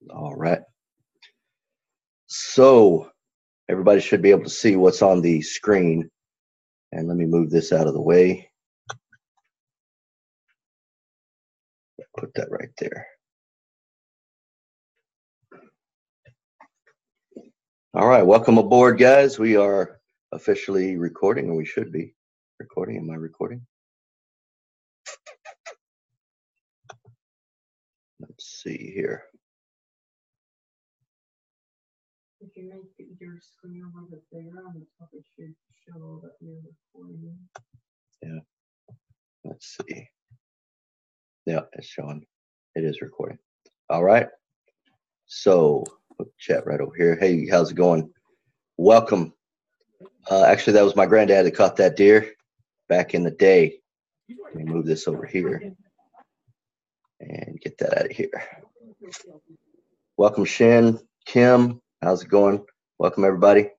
All right. So everybody should be able to see what's on the screen. And let me move this out of the way. Put that right there. All right, welcome aboard, guys. We are officially recording, or we should be recording. Am I recording? Let's see here. If you make your screen a little bit bigger on the top, it should show that you're recording. Yeah. Let's see. Yeah, it's showing. It is recording. All right. So, put the chat right over here. Hey, how's it going? Welcome. Actually, that was my granddad that caught that deer back in the day. Let me move this over here and get that out of here. Welcome, Shin, Kim. How's it going? Welcome, everybody.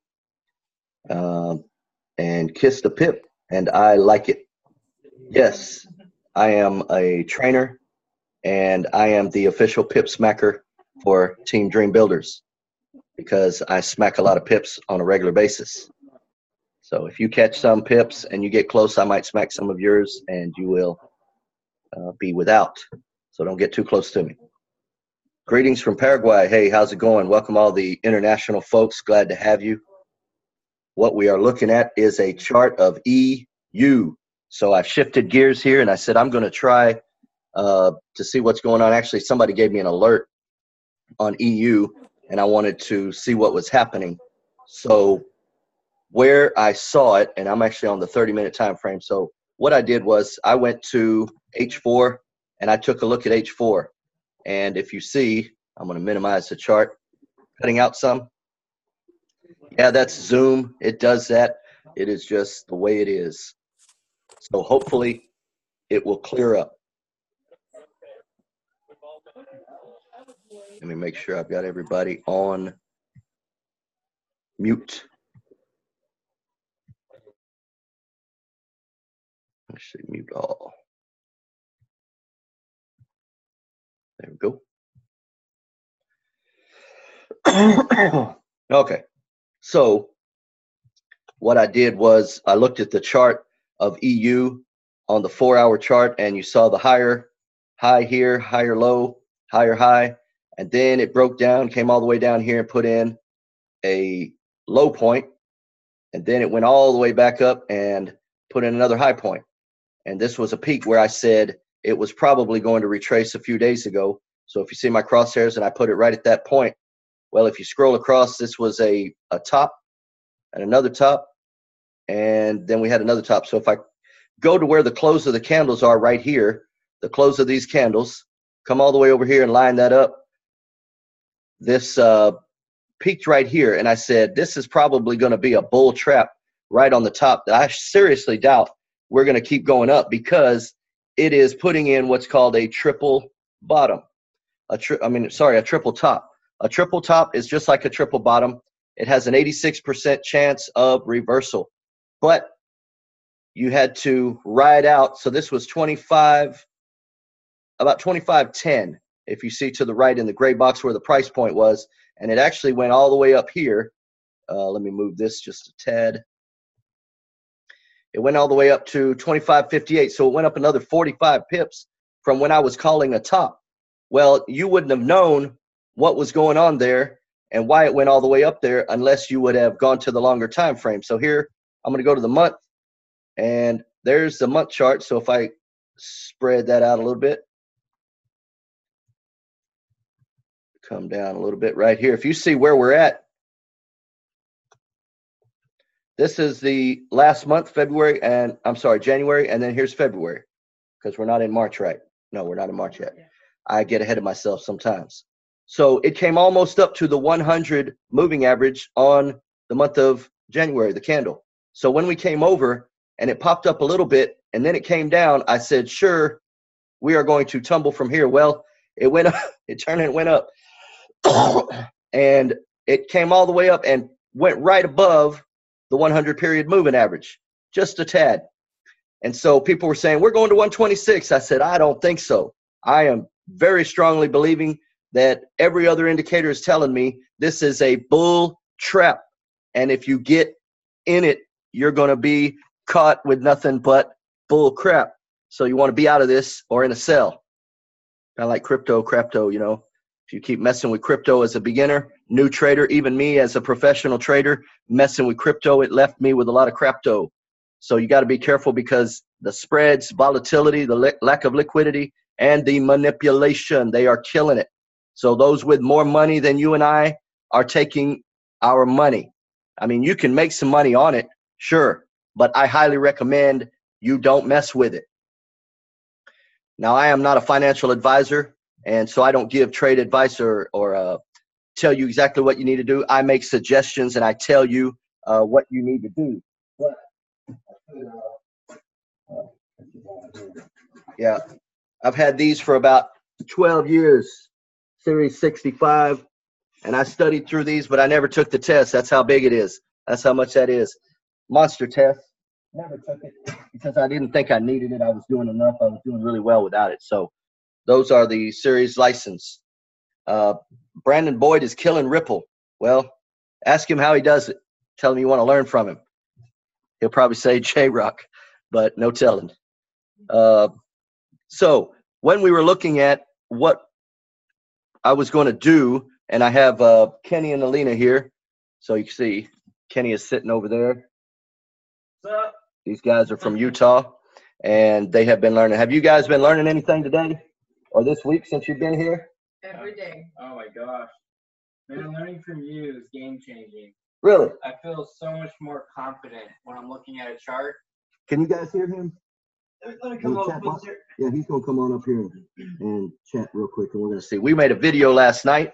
And Kiss the Pip, and I like it. Yes, I am a trainer, and I am the official pip smacker for Team Dream Builders because I smack a lot of pips on a regular basis. So if you catch some pips and you get close, I might smack some of yours, and you will be without. So don't get too close to me. Greetings from Paraguay. Hey, how's it going? Welcome all the international folks. Glad to have you. What we are looking at is a chart of EU. So I've shifted gears here, and I said I'm going to try to see what's going on. Actually, somebody gave me an alert on EU, and I wanted to see what was happening. So where I saw it, and I'm actually on the 30-minute time frame. So what I did was I went to H4, and I took a look at H4. And if you see, I'm going to minimize the chart, cutting out some. Yeah, that's Zoom. It does that. It is just the way it is. So hopefully it will clear up. Let me make sure I've got everybody on mute. I should mute all. There we go. Okay, so what I did was I looked at the chart of EU on the 4-hour chart, and you saw the higher high here, higher low, higher high, and then it broke down, came all the way down here and put in a low point, and then it went all the way back up and put in another high point. And this was a peak where I said it was probably going to retrace a few days ago. So if you see my crosshairs and I put it right at that point, well, if you scroll across, this was a top and another top, and then we had another top. So if I go to where the close of the candles are right here, the close of these candles, come all the way over here and line that up, this peaked right here, and I said this is probably going to be a bull trap right on the top. I seriously doubt we're going to keep going up because it is putting in what's called a triple bottom. A triple top. A triple top is just like a triple bottom. It has an 86% chance of reversal, but you had to ride out. So this was about 25.10. If you see to the right in the gray box where the price point was, and it actually went all the way up here. Let me move this just a tad. It went all the way up to 25.58. So it went up another 45 pips from when I was calling a top. Well, you wouldn't have known what was going on there and why it went all the way up there unless you would have gone to the longer time frame. So here, I'm going to go to the month, and there's the month chart. So if I spread that out a little bit, come down a little bit right here. If you see where we're at, this is the last month, January, and then here's February, because we're not in March, right? No, we're not in March yet. I get ahead of myself sometimes. So it came almost up to the 100 moving average on the month of January, the candle. So when we came over and it popped up a little bit and then it came down, I said, sure, we are going to tumble from here. Well, it went up, it turned and it went up. And it came all the way up and went right above the 100 period moving average, just a tad. And so people were saying, we're going to 126. I said, I don't think so. I am very strongly believing that every other indicator is telling me this is a bull trap. And if you get in it, you're going to be caught with nothing but bull crap. So you want to be out of this or in a sell. Kind of like crypto, you know. If you keep messing with crypto as a beginner, new trader, even me as a professional trader, messing with crypto, it left me with a lot of crapto. So you got to be careful because the spreads, volatility, the lack of liquidity, and the manipulation, they are killing it. So those with more money than you and I are taking our money. I mean, you can make some money on it, sure, but I highly recommend you don't mess with it. Now, I am not a financial advisor, and so I don't give trade advice or tell you exactly what you need to do. I make suggestions and I tell you what you need to do. But yeah, I've had these for about 12 years, Series 65, and I studied through these, but I never took the test. That's how big it is. That's how much that is. Monster test. Never took it because I didn't think I needed it. I was doing enough. I was doing really well without it. So those are the series license. Brandon Boyd is killing Ripple. Well, ask him how he does it. Tell him you want to learn from him. He'll probably say JRock, but no telling. So when we were looking at what I was going to do, and I have Kenny and Alina here. So you can see Kenny is sitting over there. What's up? These guys are from Utah, and they have been learning. Have you guys been learning anything today or this week since you've been here? Every day. Oh my gosh. Man, learning from you is game changing. Really? I feel so much more confident when I'm looking at a chart. Can you guys hear him? Let me come up with it. Yeah, he's going to come on up here and chat real quick, and we're going to see. We made a video last night,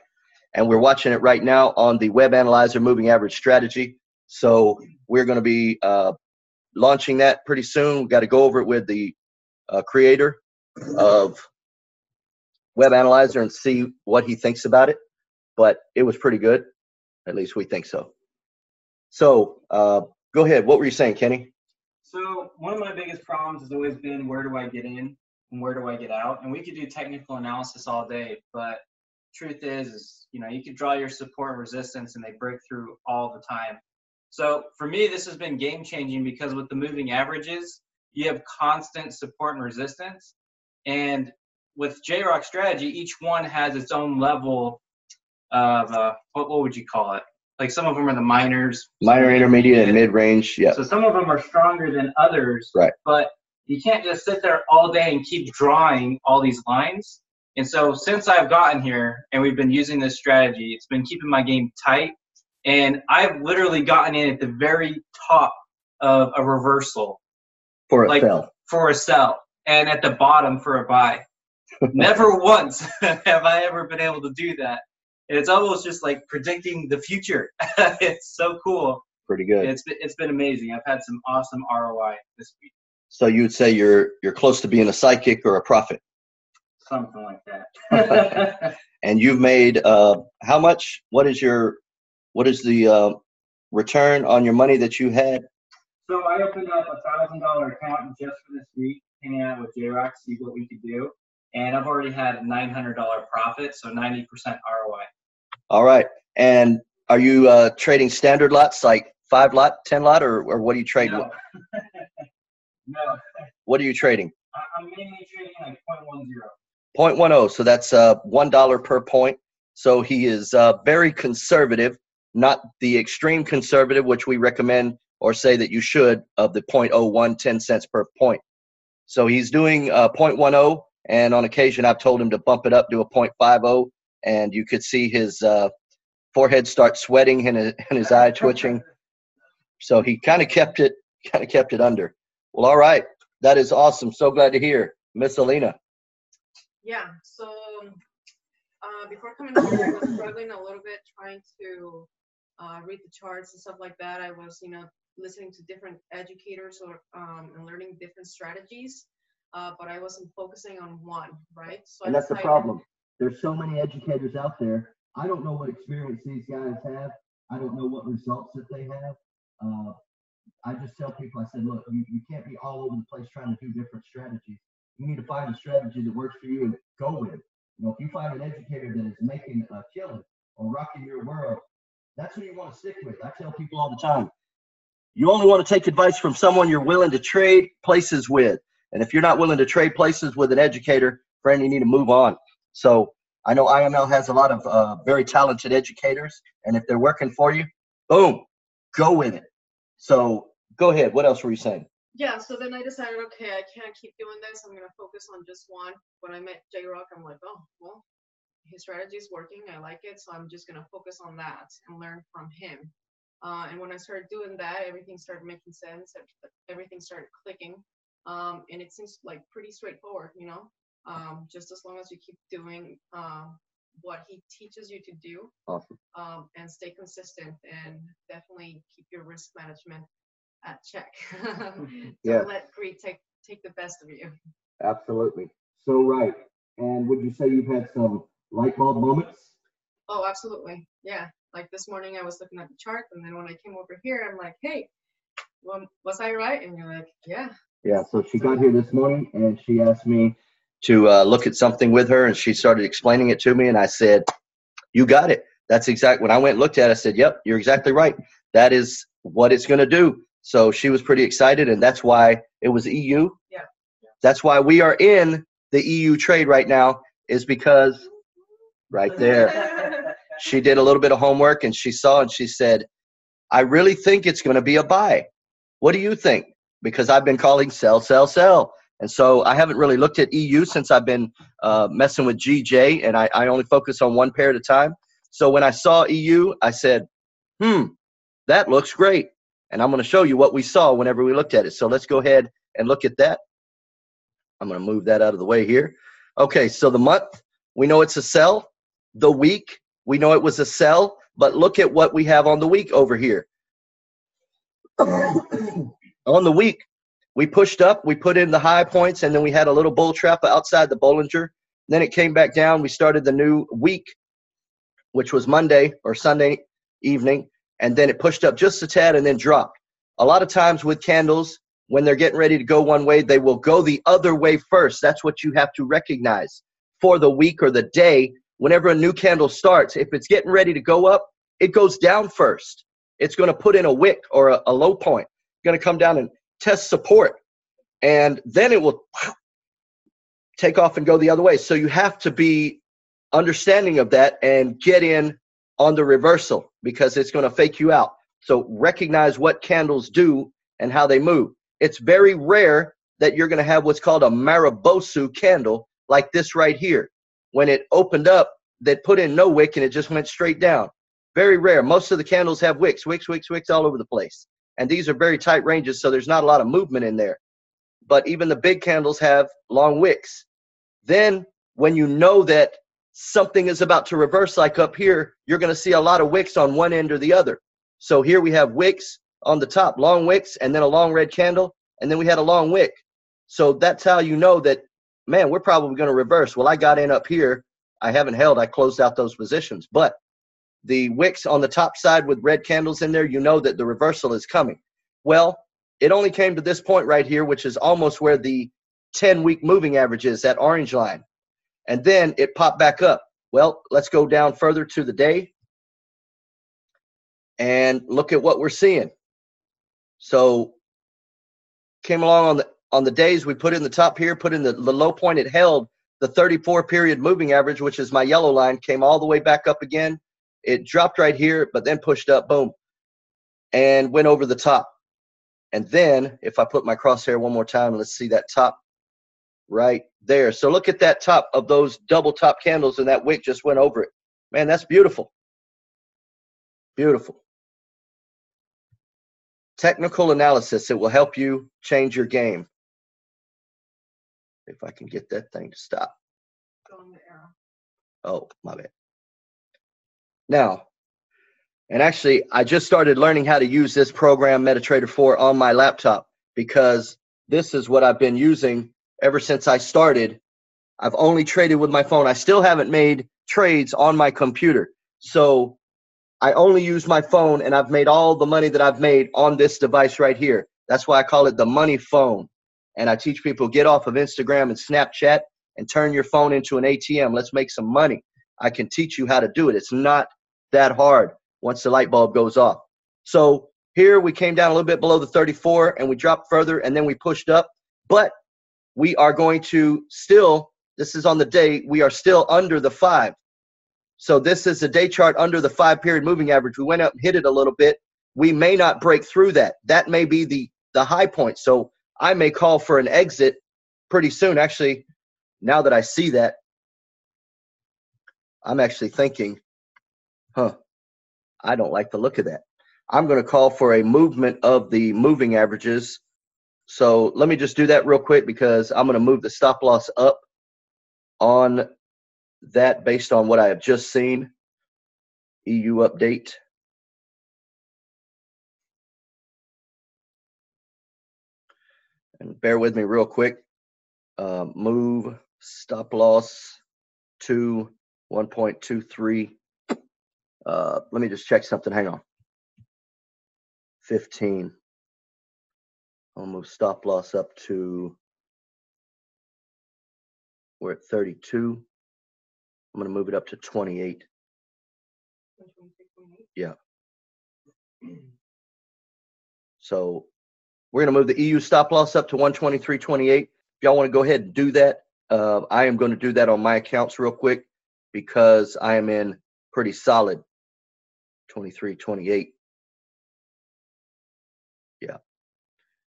and we're watching it right now on the Web Analyzer Moving Average Strategy. So we're going to be launching that pretty soon. We've got to go over it with the creator of Web Analyzer and see what he thinks about it. But it was pretty good. At least we think so. So go ahead. What were you saying, Kenny? So one of my biggest problems has always been, where do I get in and where do I get out? And we could do technical analysis all day, but truth is, you know, you could draw your support and resistance and they break through all the time. So for me, this has been game changing because with the moving averages, you have constant support and resistance. And with JRock strategy, each one has its own level of, what would you call it? Like some of them are the minors. Minor, intermediate, and mid-range, yeah. So some of them are stronger than others, right? But you can't just sit there all day and keep drawing all these lines. And so since I've gotten here and we've been using this strategy, it's been keeping my game tight. And I've literally gotten in at the very top of a reversal. For a sell. For a sell. And at the bottom for a buy. Never once have I ever been able to do that. And it's almost just like predicting the future. It's so cool. Pretty good. It's been amazing. I've had some awesome ROI this week. So you would say you're close to being a psychic or a prophet? Something like that. And you've made how much? What is the return on your money that you had? So I opened up a $1,000 account just for this week, hanging out with JRock, see what we could do. And I've already had a $900 profit, so 90% ROI. All right. And are you trading standard lots, like 5 lot, 10 lot, or what do you trade? No. No. What are you trading? I'm mainly trading like 0.10. 0.10. So that's $1 per point. So he is very conservative, not the extreme conservative, which we recommend or say that you should, of the 0.01, 10 cents per point. So he's doing 0.10. And on occasion, I've told him to bump it up to a 0.50, and you could see his forehead start sweating and his eye twitching. So he kind of kept it under. Well, all right, that is awesome. So glad to hear, Miss Alina. Yeah. So before coming here, I was struggling a little bit trying to read the charts and stuff like that. I was, listening to different educators and learning different strategies. But I wasn't focusing on one, right? So and that's the problem. There's so many educators out there. I don't know what experience these guys have. I don't know what results that they have. I just tell people, I said, look, you can't be all over the place trying to do different strategies. You need to find a strategy that works for you and go with it. You know, if you find an educator that is making a killing or rocking your world, that's who you want to stick with. I tell people all the time, you only want to take advice from someone you're willing to trade places with. And if you're not willing to trade places with an educator, friend, you need to move on. So I know IML has a lot of very talented educators, and if they're working for you, boom, go with it. So go ahead. What else were you saying? Yeah, so then I decided, okay, I can't keep doing this. I'm going to focus on just one. When I met JRock, I'm like, oh, well, his strategy is working. I like it. So I'm just going to focus on that and learn from him. And when I started doing that, everything started making sense. Everything started clicking. And it seems like pretty straightforward, you know, just as long as you keep doing what he teaches you to do. Awesome. And stay consistent and definitely keep your risk management at check. Don't let greed take the best of you. Absolutely. So right. And would you say you've had some light bulb moments? Oh, absolutely. Yeah. Like this morning I was looking at the chart, and then when I came over here, I'm like, hey, well, was I right? And you're like, yeah. Yeah. So she got here this morning and she asked me to look at something with her, and she started explaining it to me, and I said, you got it. That's exactly when I went and looked at it. I said, yep, you're exactly right. That is what it's going to do. So she was pretty excited, and that's why it was EU. Yeah. That's why we are in the EU trade right now, is because right there, she did a little bit of homework, and she saw, and she said, I really think it's going to be a buy. What do you think? Because I've been calling sell, sell, sell. And so I haven't really looked at EU since I've been messing with GJ, and I only focus on one pair at a time. So when I saw EU, I said, that looks great. And I'm going to show you what we saw whenever we looked at it. So let's go ahead and look at that. I'm going to move that out of the way here. Okay, so the month, we know it's a sell. The week, we know it was a sell. But look at what we have on the week over here. On the week, we pushed up, we put in the high points, and then we had a little bull trap outside the Bollinger. Then it came back down. We started the new week, which was Monday or Sunday evening, and then it pushed up just a tad and then dropped. A lot of times with candles, when they're getting ready to go one way, they will go the other way first. That's what you have to recognize. For the week or the day, whenever a new candle starts, if it's getting ready to go up, it goes down first. It's going to put in a wick or a low point. It's going to come down and test support, and then it will take off and go the other way. So you have to be understanding of that and get in on the reversal, because it's going to fake you out. So recognize what candles do and how they move. It's very rare that you're going to have what's called a Maribosu candle like this right here. When it opened up, that put in no wick and it just went straight down. Very rare. Most of the candles have wicks all over the place. And these are very tight ranges, so there's not a lot of movement in there. But even the big candles have long wicks. Then when you know that something is about to reverse, like up here, you're going to see a lot of wicks on one end or the other. So here we have wicks on the top, long wicks, and then a long red candle, and then we had a long wick. So that's how you know that, man, we're probably going to reverse. Well, I got in up here. I haven't held. I closed out those positions. But the wicks on the top side with red candles in there, you know that the reversal is coming. Well, it only came to this point right here, which is almost where the 10-week moving average is, that orange line. And then it popped back up. Well, let's go down further to the day and look at what we're seeing. So came along on the days, we put in the top here, put in the low point. It held the 34 period moving average, which is my yellow line, came all the way back up again. It dropped right here, but then pushed up, boom, and went over the top. And then if I put my crosshair one more time, let's see that top right there. So look at that top of those double top candles, and that wick just went over it. Man, that's beautiful. Beautiful. Technical analysis. It will help you change your game. If I can get that thing to stop. Oh, my bad. Now, and actually, I just started learning how to use this program, MetaTrader 4, on my laptop, because this is what I've been using ever since I started. I've only traded with my phone. I still haven't made trades on my computer. So I only use my phone, and I've made all the money that I've made on this device right here. That's why I call it the money phone. And I teach people, get off of Instagram and Snapchat and turn your phone into an ATM. Let's make some money. I can teach you how to do it. It's not that hard once the light bulb goes off. So here we came down a little bit below the 34 and we dropped further and then we pushed up. But we are going to still, this is on the day, we are still under the 5. So this is a day chart under the 5-period moving average. We went up and hit it a little bit. We may not break through that. That may be the high point. So I may call for an exit pretty soon. Actually, now that I see that, I'm actually thinking, I don't like the look of that. I'm going to call for a movement of the moving averages. So let me just do that real quick because I'm going to move the stop loss up on that based on what I have just seen. EU update. And bear with me real quick. Move stop loss to 1.23. Let me just check something. Hang on. 15. I'll move stop loss up to, we're at 32. I'm going to move it up to 28. Yeah. So we're going to move the EU stop loss up to 123.28. If y'all want to go ahead and do that, I am going to do that on my accounts real quick because I am in pretty solid 23.28. Yeah.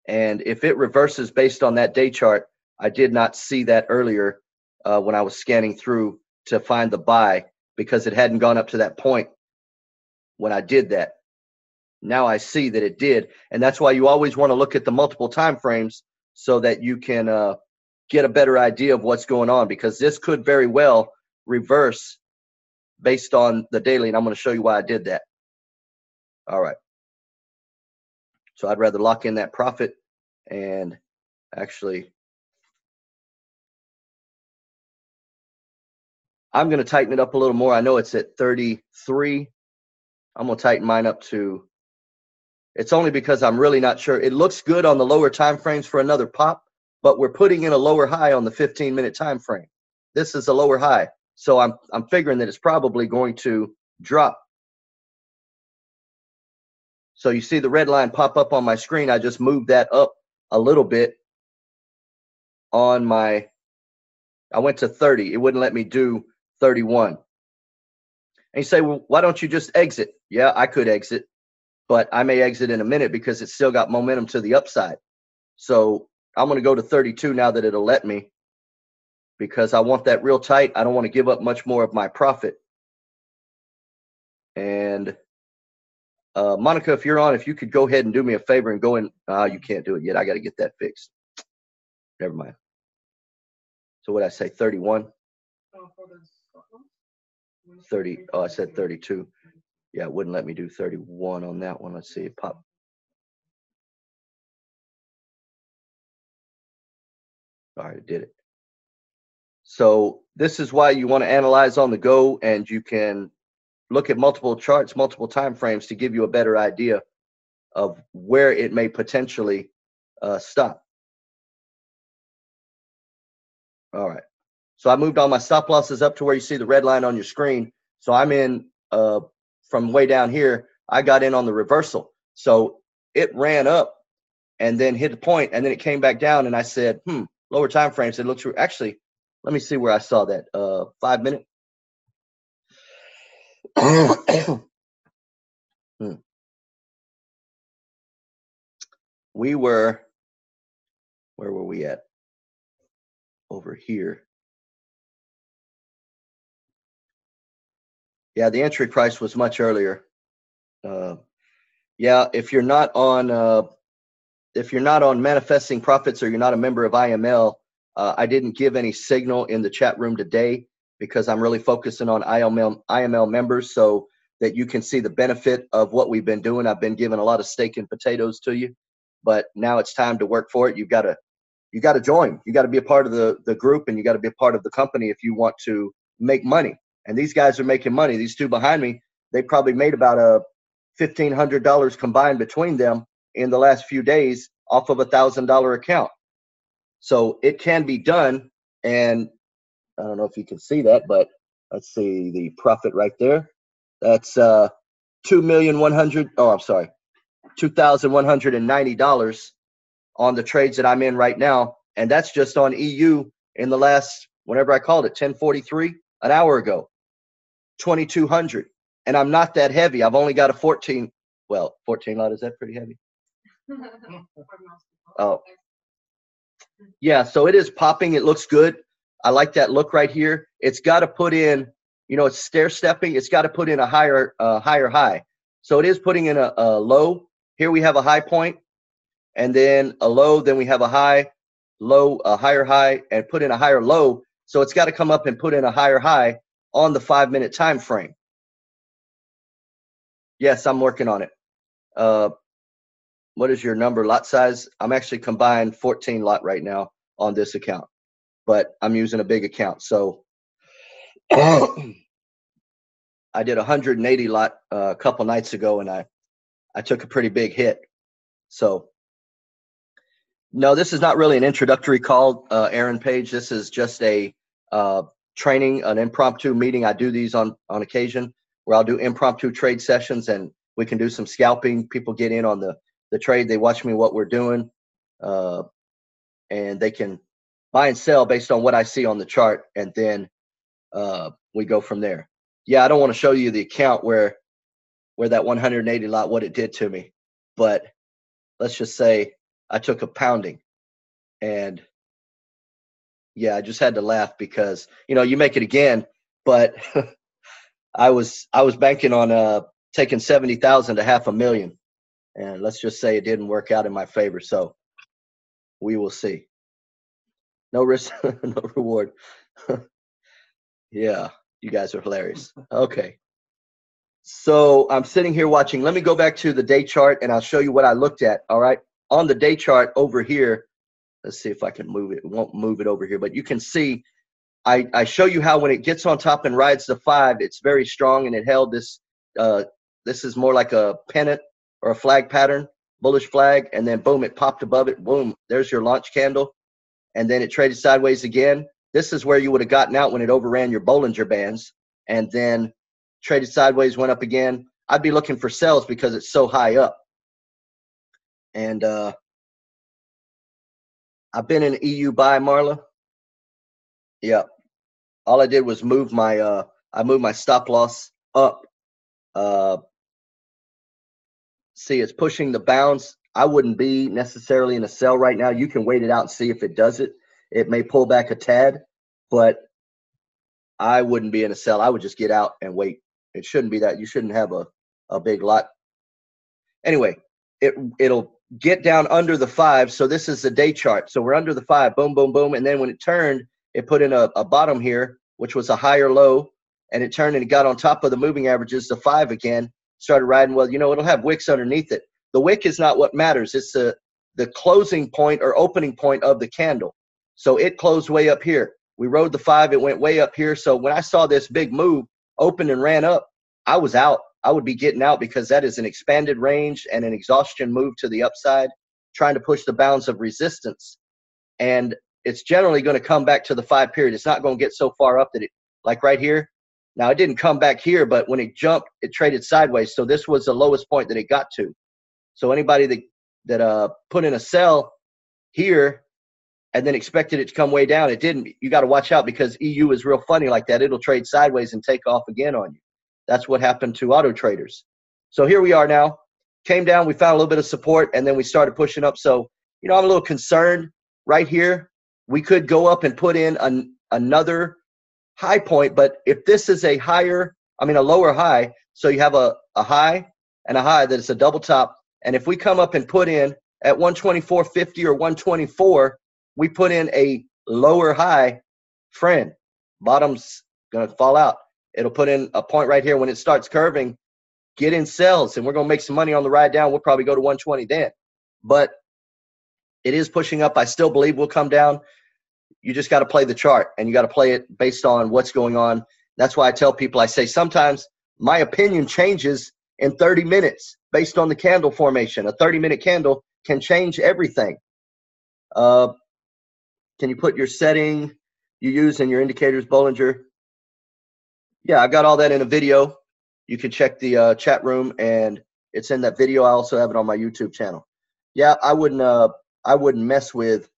And if it reverses based on that day chart, I did not see that earlier when I was scanning through to find the buy because it hadn't gone up to that point when I did that. Now I see that it did. And that's why you always want to look at the multiple time frames so that you can get a better idea of what's going on, because this could very well reverse based on the daily. And I'm going to show you why I did that. All right. So I'd rather lock in that profit and actually, I'm going to tighten it up a little more. I know it's at 33. I'm going to tighten mine up to, it's only because I'm really not sure. It looks good on the lower time frames for another pop, but we're putting in a lower high on the 15-minute time frame. This is a lower high. So I'm figuring that it's probably going to drop. So you see the red line pop up on my screen. I just moved that up a little bit on my, I went to 30. It wouldn't let me do 31. And you say, well, why don't you just exit? Yeah, I could exit, but I may exit in a minute because it's still got momentum to the upside. So I'm going to go to 32 now that it'll let me, because I want that real tight. I don't want to give up much more of my profit. And Monica, if you're on, if you could go ahead and do me a favor and go in. You can't do it yet. I got to get that fixed. Never mind. So what I say, 31? 30. Oh, I said 32. Yeah, it wouldn't let me do 31 on that one. Let's see it pop. All right, it did it. So this is why you want to analyze on the go, and you can look at multiple charts, multiple time frames to give you a better idea of where it may potentially stop. All right. So I moved all my stop losses up to where you see the red line on your screen. So I'm in from way down here. I got in on the reversal. So it ran up and then hit the point, and then it came back down, and I said, lower time frames. It looks actually, let me see where I saw that. 5 minute. We were, where were we at? Over here. Yeah, the entry price was much earlier. Yeah, if you're not on manifesting profits, or you're not a member of IML, I didn't give any signal in the chat room today because I'm really focusing on IML members so that you can see the benefit of what we've been doing. I've been giving a lot of steak and potatoes to you, but now it's time to work for it. You got to join. You got to be a part of the group, and you got to be a part of the company if you want to make money. And these guys are making money. These two behind me, they probably made about $1,500 combined between them in the last few days off of $1,000 account. So it can be done. And I don't know if you can see that, but let's see the profit right there. That's $2,190 on the trades that I'm in right now, and that's just on EU in the last, whenever I called it, 10:43 an hour ago, 2,200, and I'm not that heavy. I've only got a 14 lot. Is that pretty heavy? Oh, yeah. So it is popping. It looks good. I like that look right here. It's got to put in, it's stair stepping. It's got to put in a higher high. So it is putting in a low. Here we have a high point, and then a low. Then we have a high, low, a higher high, and put in a higher low. So it's got to come up and put in a higher high on the 5-minute time frame. Yes, I'm working on it. What is your number lot size? I'm actually combined 14 lot right now on this account, but I'm using a big account. So I did 180 lot a couple nights ago, and I took a pretty big hit. So no, this is not really an introductory call, Aaron Page. This is just a training, an impromptu meeting. I do these on occasion where I'll do impromptu trade sessions, and we can do some scalping. People get in on the trade. They watch me what we're doing, and they can buy and sell based on what I see on the chart, and then we go from there. Yeah, I don't want to show you the account where that 180 lot, what it did to me, but let's just say I took a pounding, and yeah, I just had to laugh because you make it again, but I was banking on taking 70,000 to $500,000. And let's just say it didn't work out in my favor. So we will see. No risk, no reward. Yeah, you guys are hilarious. Okay. So I'm sitting here watching. Let me go back to the day chart, and I'll show you what I looked at. All right. On the day chart over here, let's see if I can move it. It won't move it over here, but you can see I show you how when it gets on top and rides the 5, it's very strong, and it held this. This is more like a pennant or a flag pattern, bullish flag, and then boom, it popped above it. Boom, there's your launch candle, and then it traded sideways again. This is where you would have gotten out when it overran your Bollinger Bands, and then traded sideways, went up again. I'd be looking for sells because it's so high up. And I've been in EU buy, Marla. Yeah, all I did was move my I moved my stop loss up. See, it's pushing the bounds. I wouldn't be necessarily in a sell right now. You can wait it out and see if it does it. It may pull back a tad, but I wouldn't be in a sell. I would just get out and wait. It shouldn't be that. You shouldn't have a big lot. Anyway, it'll get down under the 5. So this is the day chart. So we're under the 5. Boom, boom, boom. And then when it turned, it put in a bottom here, which was a higher low, and it turned and it got on top of the moving averages, the 5 again, started riding. Well, it'll have wicks underneath it. The wick is not what matters. It's the closing point or opening point of the candle. So it closed way up here. We rode the 5. It went way up here. So when I saw this big move, opened and ran up, I was out. I would be getting out because that is an expanded range and an exhaustion move to the upside, trying to push the bounds of resistance. And it's generally going to come back to the 5 period. It's not going to get so far up that it, like right here. Now, it didn't come back here, but when it jumped, it traded sideways. So this was the lowest point that it got to. So anybody that put in a sell here and then expected it to come way down, it didn't. You got to watch out because EU is real funny like that. It'll trade sideways and take off again on you. That's what happened to auto traders. So here we are now. Came down, we found a little bit of support, and then we started pushing up. So, I'm a little concerned right here. We could go up and put in another high point, but if this is a lower high, so you have a high and a high that is a double top, and if we come up and put in at 124.50 or 124, we put in a lower high, friend, bottom's going to fall out. It'll put in a point right here. When it starts curving, get in sells, and we're going to make some money on the ride down. We'll probably go to 120 then. But it is pushing up. I still believe we'll come down. You just got to play the chart, and you got to play it based on what's going on. That's why I tell people, I say sometimes my opinion changes in 30 minutes based on the candle formation. A 30-minute candle can change everything. Can you put your setting you use in your indicators, Bollinger. Yeah, I got all that in a video. You can check the chat room, and it's in that video. I also have it on my YouTube channel. Yeah, I wouldn't mess with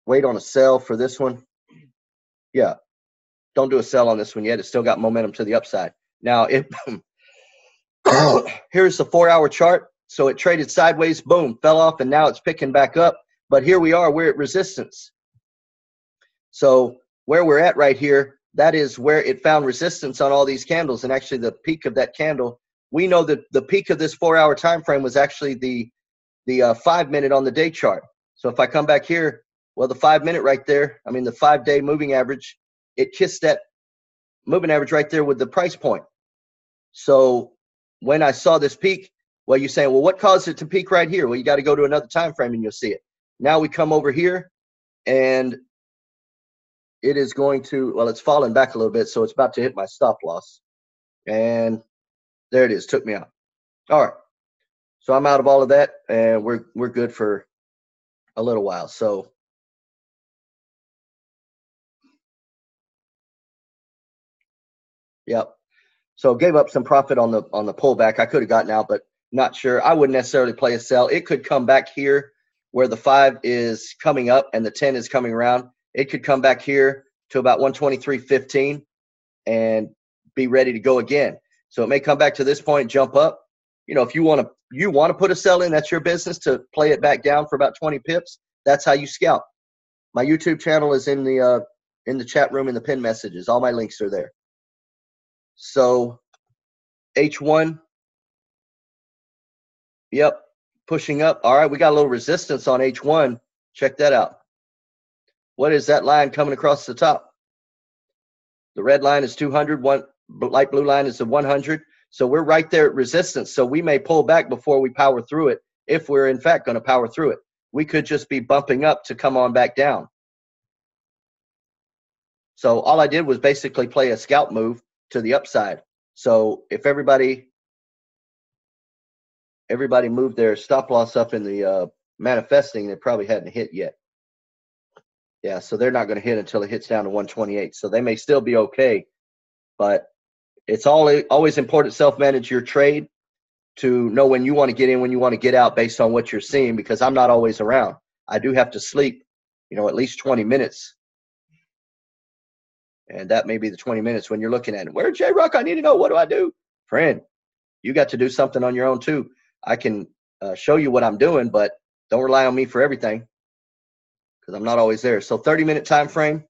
wait on a sell for this one. Yeah, don't do a sell on this one yet. It's still got momentum to the upside. Now, here's the 4-hour chart. So it traded sideways, boom, fell off, and now it's picking back up. But here we are, we're at resistance. So where we're at right here, that is where it found resistance on all these candles. And actually the peak of that candle, we know that the peak of this 4-hour time frame was actually the 5-minute on the day chart. So if I come back here, well, the 5-minute right there, I mean the 5-day moving average, it kissed that moving average right there with the price point. So when I saw this peak, well, you're saying, well, what caused it to peak right here? Well, you got to go to another time frame and you'll see it. Now we come over here, and it is going to, well, it's fallen back a little bit, so it's about to hit my stop loss. And there it is, took me out. All right. So I'm out of all of that, and we're good for a little while. So yep. So gave up some profit on the pullback. I could have gotten out, but not sure. I wouldn't necessarily play a sell. It could come back here where the 5 is coming up and the 10 is coming around. It could come back here to about 123.15 and be ready to go again. So it may come back to this point, jump up. You know, if you want to put a sell in, that's your business. To play it back down for about 20 pips, that's how you scalp. My YouTube channel is in the chat room in the pin messages. All my links are there. So H1, yep, pushing up. All right, we got a little resistance on H1. Check that out. What is that line coming across the top? The red line is 200, light blue line is the 100. So we're right there at resistance. So we may pull back before we power through it, if we're in fact going to power through it. We could just be bumping up to come on back down. So all I did was basically play a scalp move to the upside. So if everybody moved their stop loss up in the manifesting, they probably hadn't hit yet. Yeah, so they're not going to hit until it hits down to 128. So they may still be okay, but it's always important to self-manage your trade, to know when you want to get in, when you want to get out based on what you're seeing, because I'm not always around. I do have to sleep, at least 20 minutes. And that may be the 20 minutes when you're looking at it. Where's JRock? I need to know. What do I do? Friend, you got to do something on your own too. I can show you what I'm doing, but don't rely on me for everything, because I'm not always there. So 30-minute time frame,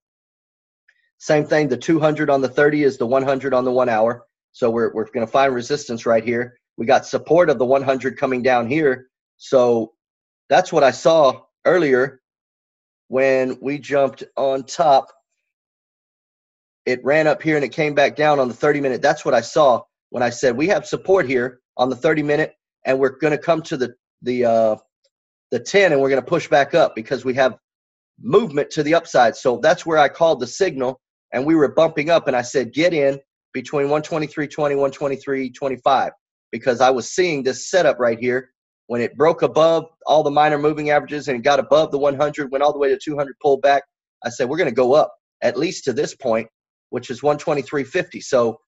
same thing. The 200 on the 30 is the 100 on the 1 hour. So we're going to find resistance right here. We got support of the 100 coming down here. So that's what I saw earlier when we jumped on top. It ran up here and it came back down on the 30-minute. That's what I saw when I said we have support here on the 30-minute, and we're going to come to the 10, and we're going to push back up because we have movement to the upside. So that's where I called the signal, and we were bumping up, and I said get in between 123.20, 123.25, because I was seeing this setup right here. When it broke above all the minor moving averages and it got above the 100, went all the way to 200, pulled back, I said we're going to go up at least to this point, which is 123.50. So,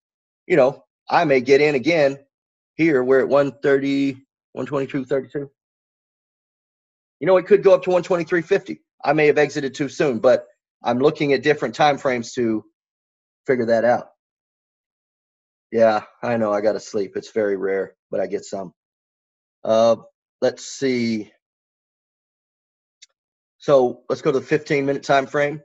I may get in again here. We're at 130, 122.32. It could go up to 123.50. I may have exited too soon, but I'm looking at different time frames to figure that out. Yeah, I know I got to sleep. It's very rare, but I get some. Let's see. So let's go to the 15-minute time frame.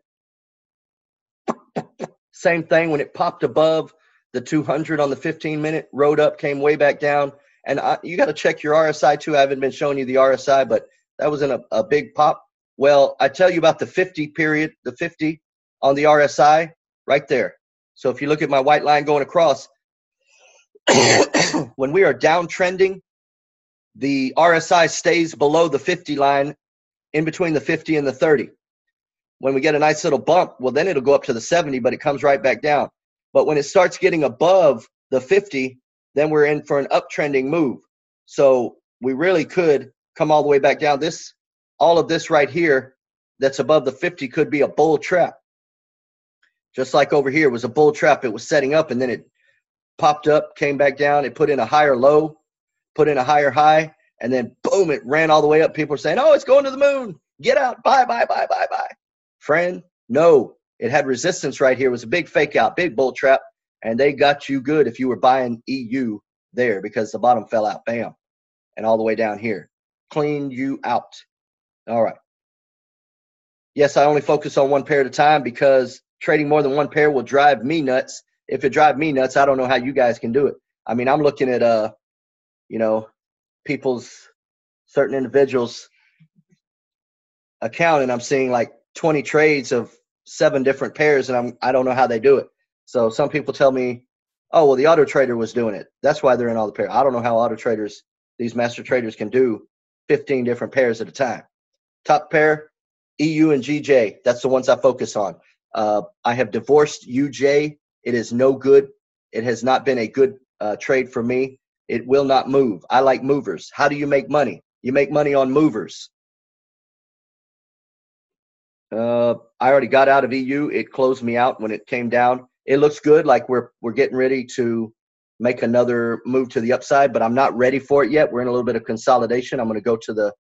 Same thing. When it popped above the 200 on the 15-minute, rode up, came way back down. And you got to check your RSI too. I haven't been showing you the RSI, but that was in a big pop. Well, I tell you about the 50 period, the 50 on the RSI right there. So if you look at my white line going across, when we are downtrending, the RSI stays below the 50 line, in between the 50 and the 30. When we get a nice little bump, well, then it'll go up to the 70, but it comes right back down. But when it starts getting above the 50, then we're in for an uptrending move. So we really could come all the way back down. All of this right here that's above the 50 could be a bull trap. Just like over here was a bull trap. It was setting up and then it popped up, came back down. It put in a higher low, put in a higher high, and then boom, it ran all the way up. People are saying, oh, it's going to the moon. Get out. Bye, bye, bye, bye, bye. Friend, no. It had resistance right here. It was a big fake out, big bull trap, and they got you good if you were buying EU there because the bottom fell out. Bam. And all the way down here. Cleaned you out. All right. Yes, I only focus on one pair at a time because trading more than one pair will drive me nuts. If it drives me nuts, I don't know how you guys can do it. I mean, I'm looking at, you know, certain individuals' account, and I'm seeing like 20 trades of 7 different pairs, and I don't know how they do it. So some people tell me, oh, well, the auto trader was doing it. That's why they're in all the pairs. I don't know how auto traders, these master traders, can do 15 different pairs at a time. Top pair, EU and GJ. That's the ones I focus on. I have divorced UJ. It is no good. It has not been a good trade for me. It will not move. I like movers. How do you make money? You make money on movers. I already got out of EU. It closed me out when it came down. It looks good, like we're getting ready to make another move to the upside, but I'm not ready for it yet. We're in a little bit of consolidation. I'm going to go to the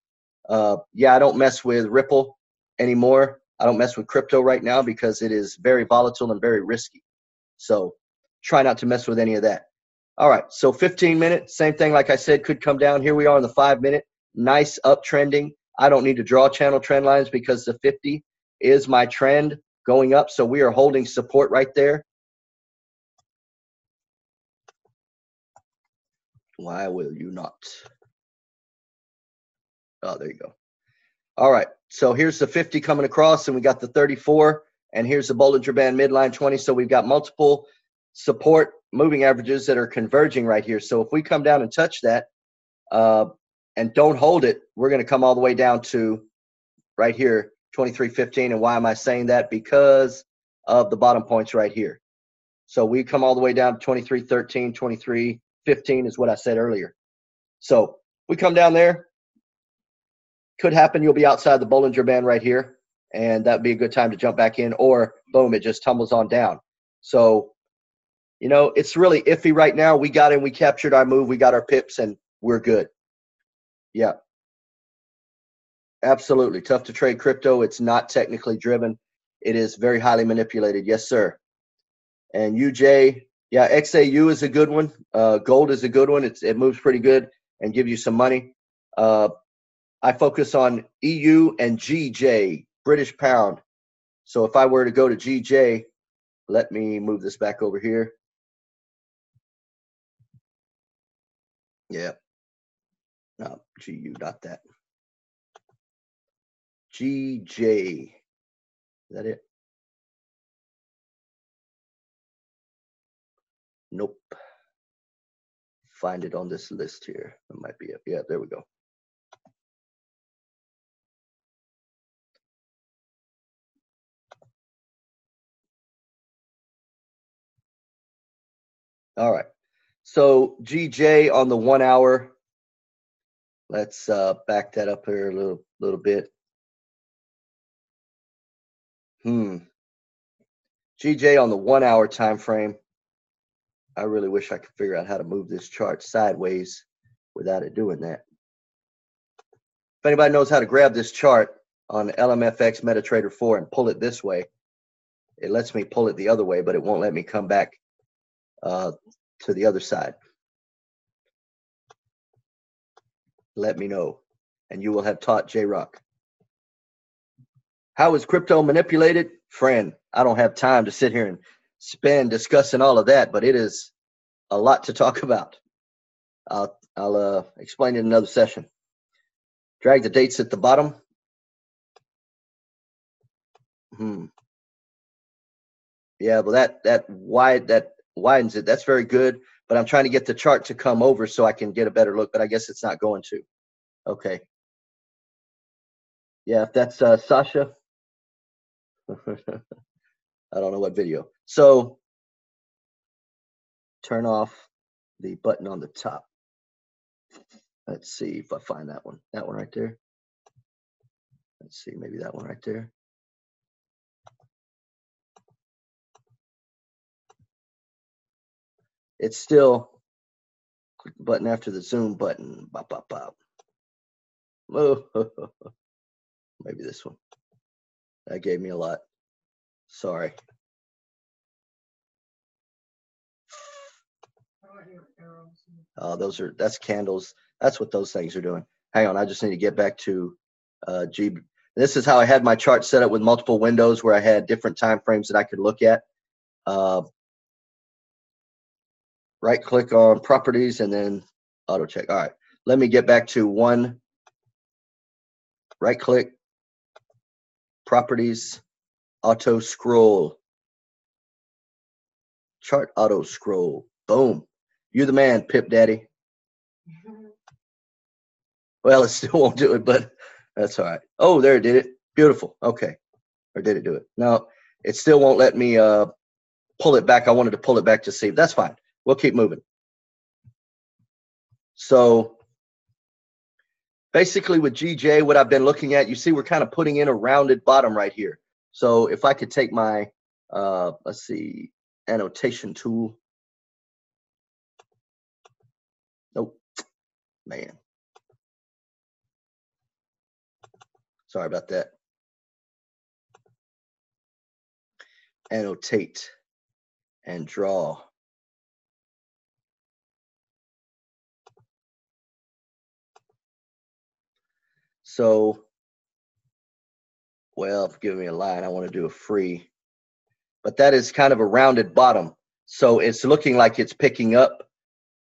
I don't mess with Ripple anymore. I don't mess with crypto right now because it is very volatile and very risky. So try not to mess with any of that. All right, so 15 minutes, same thing like I said, could come down. Here we are in the 5 minute, nice uptrending. I don't need to draw channel trend lines because the 50 is my trend going up. So we are holding support right there. Why will you not? Oh, there you go. All right, so here's the 50 coming across, and we got the 34, and here's the Bollinger Band midline 20. So we've got multiple support moving averages that are converging right here. So if we come down and touch that and don't hold it, we're going to come all the way down to right here, 23.15. And why am I saying that? Because of the bottom points right here. So we come all the way down to 23.13, 23.15 is what I said earlier. So we come down there. Could happen you'll be outside the Bollinger Band right here, and that'd be a good time to jump back in, or boom, it just tumbles on down. So, you know, it's really iffy right now. We got in, we captured our move, we got our pips, and we're good. Yeah. Absolutely. Tough to trade crypto. It's not technically driven. It is very highly manipulated. Yes, sir. And UJ, yeah, XAU is a good one. Gold is a good one. It moves pretty good and gives you some money. I focus on EU and GJ, British pound. So if I were to go to GJ, let me move this back over here. Yeah. No, GU, not that. GJ. Is that it? Nope. Find it on this list here. That might be it. Yeah, there we go. All right. So GJ on the 1 hour. Let's back that up here a little bit. GJ on the 1 hour time frame. I really wish I could figure out how to move this chart sideways without it doing that. If anybody knows how to grab this chart on LMFX MetaTrader 4 and pull it this way, it lets me pull it the other way, but it won't let me come back to the other side. Let me know, and you will have taught JRock. How is crypto manipulated? Friend, I don't have time to sit here and spend discussing all of that, but it is a lot to talk about. I'll explain it in another session. Drag the dates at the bottom. Yeah, well that widens it. That's very good, but I'm trying to get the chart to come over so I can get a better look, but I guess it's not going to. Okay. Yeah, if that's Sasha. I don't know what video. So turn off the button on the top. Let's see if I find that one. That one right there. Let's see, maybe that one right there. It's still, click the button after the zoom button. Bop, bop, bop. Oh, maybe this one. That gave me a lot. Sorry. That's candles. That's what those things are doing. Hang on, I just need to get back to G. This is how I had my chart set up with multiple windows where I had different time frames that I could look at. Right click on properties and then auto check. All right, let me get back to one. Right click, properties, auto scroll. Chart auto scroll. Boom. You're the man, Pip Daddy. Well, it still won't do it, but that's all right. Oh, there it did it. Beautiful. Okay. Or did it do it? No, it still won't let me pull it back. I wanted to pull it back to see. That's fine. We'll keep moving. So basically with GJ, what I've been looking at, you see we're kind of putting in a rounded bottom right here. So if I could take my, let's see, annotation tool. Nope, man. Sorry about that. Annotate and draw. So, well, give me a line. I want to do a free, but that is kind of a rounded bottom. So it's looking like it's picking up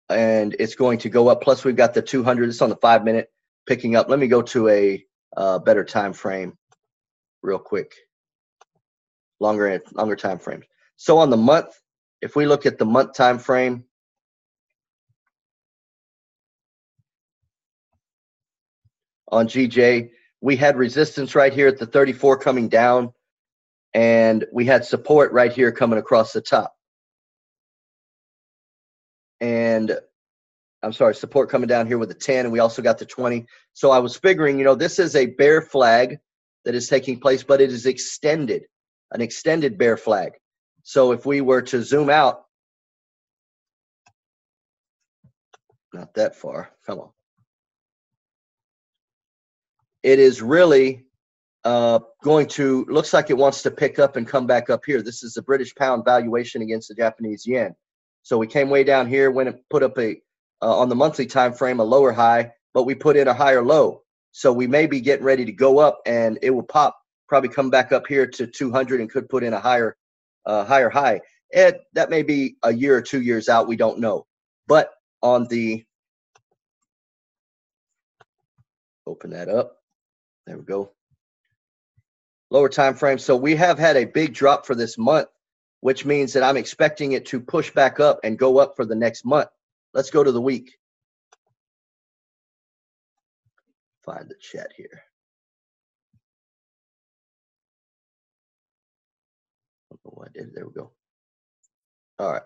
and it's going to go up. Plus we've got the 200. It's on the 5-minute picking up. Let me go to a better time frame real quick. Longer time frames. So on the month, if we look at the month time frame, on GJ, we had resistance right here at the 34 coming down, and we had support right here coming across the top. And I'm sorry, support coming down here with the 10, and we also got the 20. So I was figuring, you know, this is a bear flag that is taking place, but it is extended, an extended bear flag. So if we were to zoom out, not that far, come on. It is really going to, looks like it wants to pick up and come back up here. This is the British pound valuation against the Japanese yen. So we came way down here when it put up a, on the monthly time frame, a lower high, but we put in a higher low. So we may be getting ready to go up and it will pop, probably come back up here to 200 and could put in a higher high. And that may be a year or 2 years out. We don't know. But on the, open that up. There we go. Lower time frame. So we have had a big drop for this month, which means that I'm expecting it to push back up and go up for the next month. Let's go to the week. Find the chat here. I don't know what I did. There we go. All right.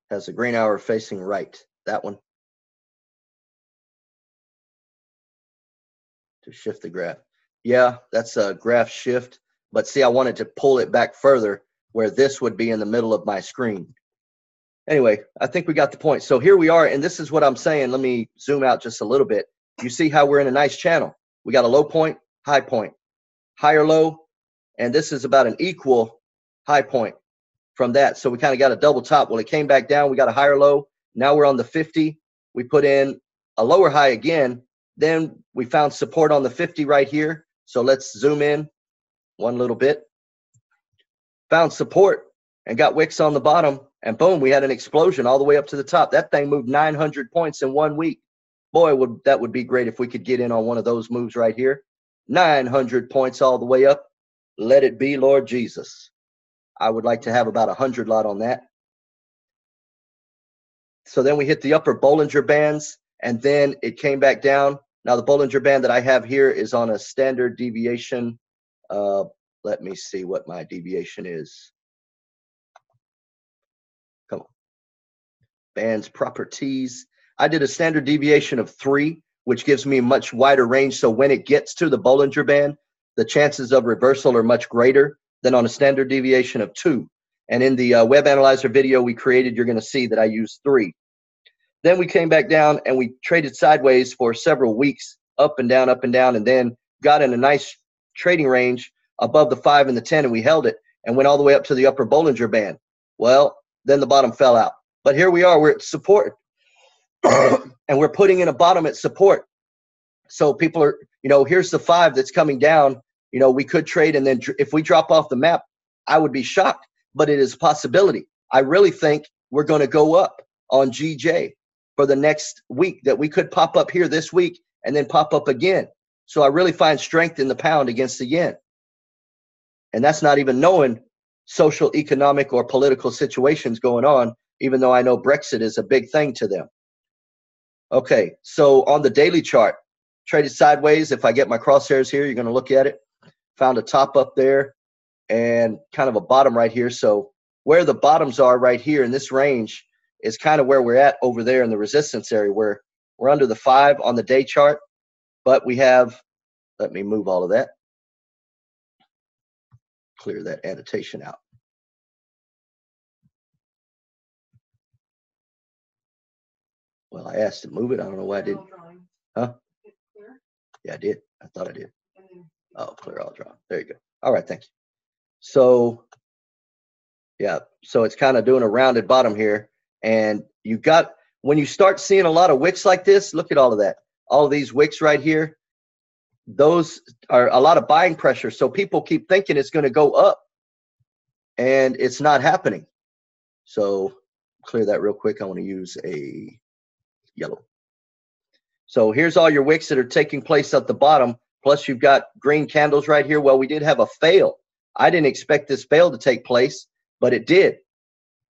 Has the green hour facing right. That one. To shift the graph. Yeah, that's a graph shift. But see, I wanted to pull it back further where this would be in the middle of my screen. Anyway, I think we got the point. So here we are, and this is what I'm saying. Let me zoom out just a little bit. You see how we're in a nice channel. We got a low point, high point, higher low, and this is about an equal high point from that. So we kind of got a double top. Well, it came back down. We got a higher low. Now we're on the 50. We put in a lower high again. Then we found support on the 50 right here. So let's zoom in one little bit. Found support and got wicks on the bottom. And boom, we had an explosion all the way up to the top. That thing moved 900 points in 1 week. Boy, that would be great if we could get in on one of those moves right here. 900 points all the way up. Let it be, Lord Jesus. I would like to have about 100 lot on that. So then we hit the upper Bollinger Bands, and then it came back down. Now the Bollinger Band that I have here is on a standard deviation. Let me see what my deviation is. Come on. Bands properties. I did a standard deviation of 3, which gives me a much wider range. So when it gets to the Bollinger Band, the chances of reversal are much greater than on a standard deviation of 2. And in the web analyzer video we created, you're going to see that I used 3. Then we came back down and we traded sideways for several weeks, up and down, and then got in a nice trading range above the 5 and the 10, and we held it and went all the way up to the upper Bollinger Band. Well, then the bottom fell out. But here we are, we're at support. And we're putting in a bottom at support. So people are, here's the 5 that's coming down. We could trade, and then if we drop off the map, I would be shocked, but it is a possibility. I really think we're going to go up on GJ for the next week, that we could pop up here this week and then pop up again. So I really find strength in the pound against the yen. And that's not even knowing social, economic, or political situations going on, even though I know Brexit is a big thing to them. Okay, so on the daily chart, traded sideways. If I get my crosshairs here, you're going to look at it. Found a top up there and kind of a bottom right here. So where the bottoms are right here in this range is kind of where we're at over there in the resistance area, where we're under the 5 on the day chart. But we have, let me move all of that. Clear that annotation out. Well, I asked to move it. I don't know why I didn't. Huh? Yeah, I did. I thought I did. Oh, clear all drawn. There you go. All right, thank you. So, yeah, so it's kind of doing a rounded bottom here. And you got, when you start seeing a lot of wicks like this, look at all of that. All of these wicks right here, those are a lot of buying pressure. So people keep thinking it's going to go up, and it's not happening. So clear that real quick. I want to use a yellow. So here's all your wicks that are taking place at the bottom. Plus you've got green candles right here. Well, we did have a fail. I didn't expect this fail to take place, but it did.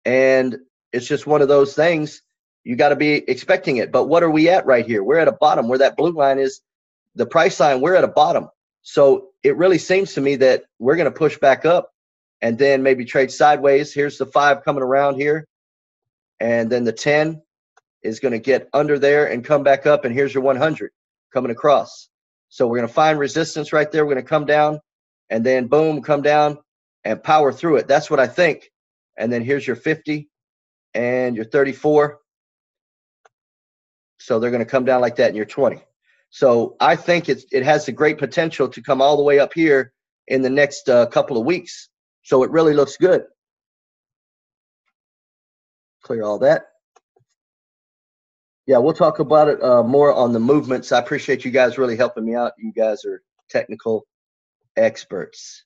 And it's just one of those things. You got to be expecting it. But what are we at right here? We're at a bottom where that blue line is the price line. We're at a bottom. So it really seems to me that we're going to push back up and then maybe trade sideways. Here's the 5 coming around here. And then the 10 is going to get under there and come back up. And here's your 100 coming across. So we're going to find resistance right there. We're going to come down and then boom, come down and power through it. That's what I think. And then here's your 50 and your 34. So they're going to come down like that in your 20. So I think it has a great potential to come all the way up here in the next couple of weeks. So it really looks good. Clear all that. Yeah, we'll talk about it more on the movements. I appreciate you guys really helping me out. You guys are technical experts.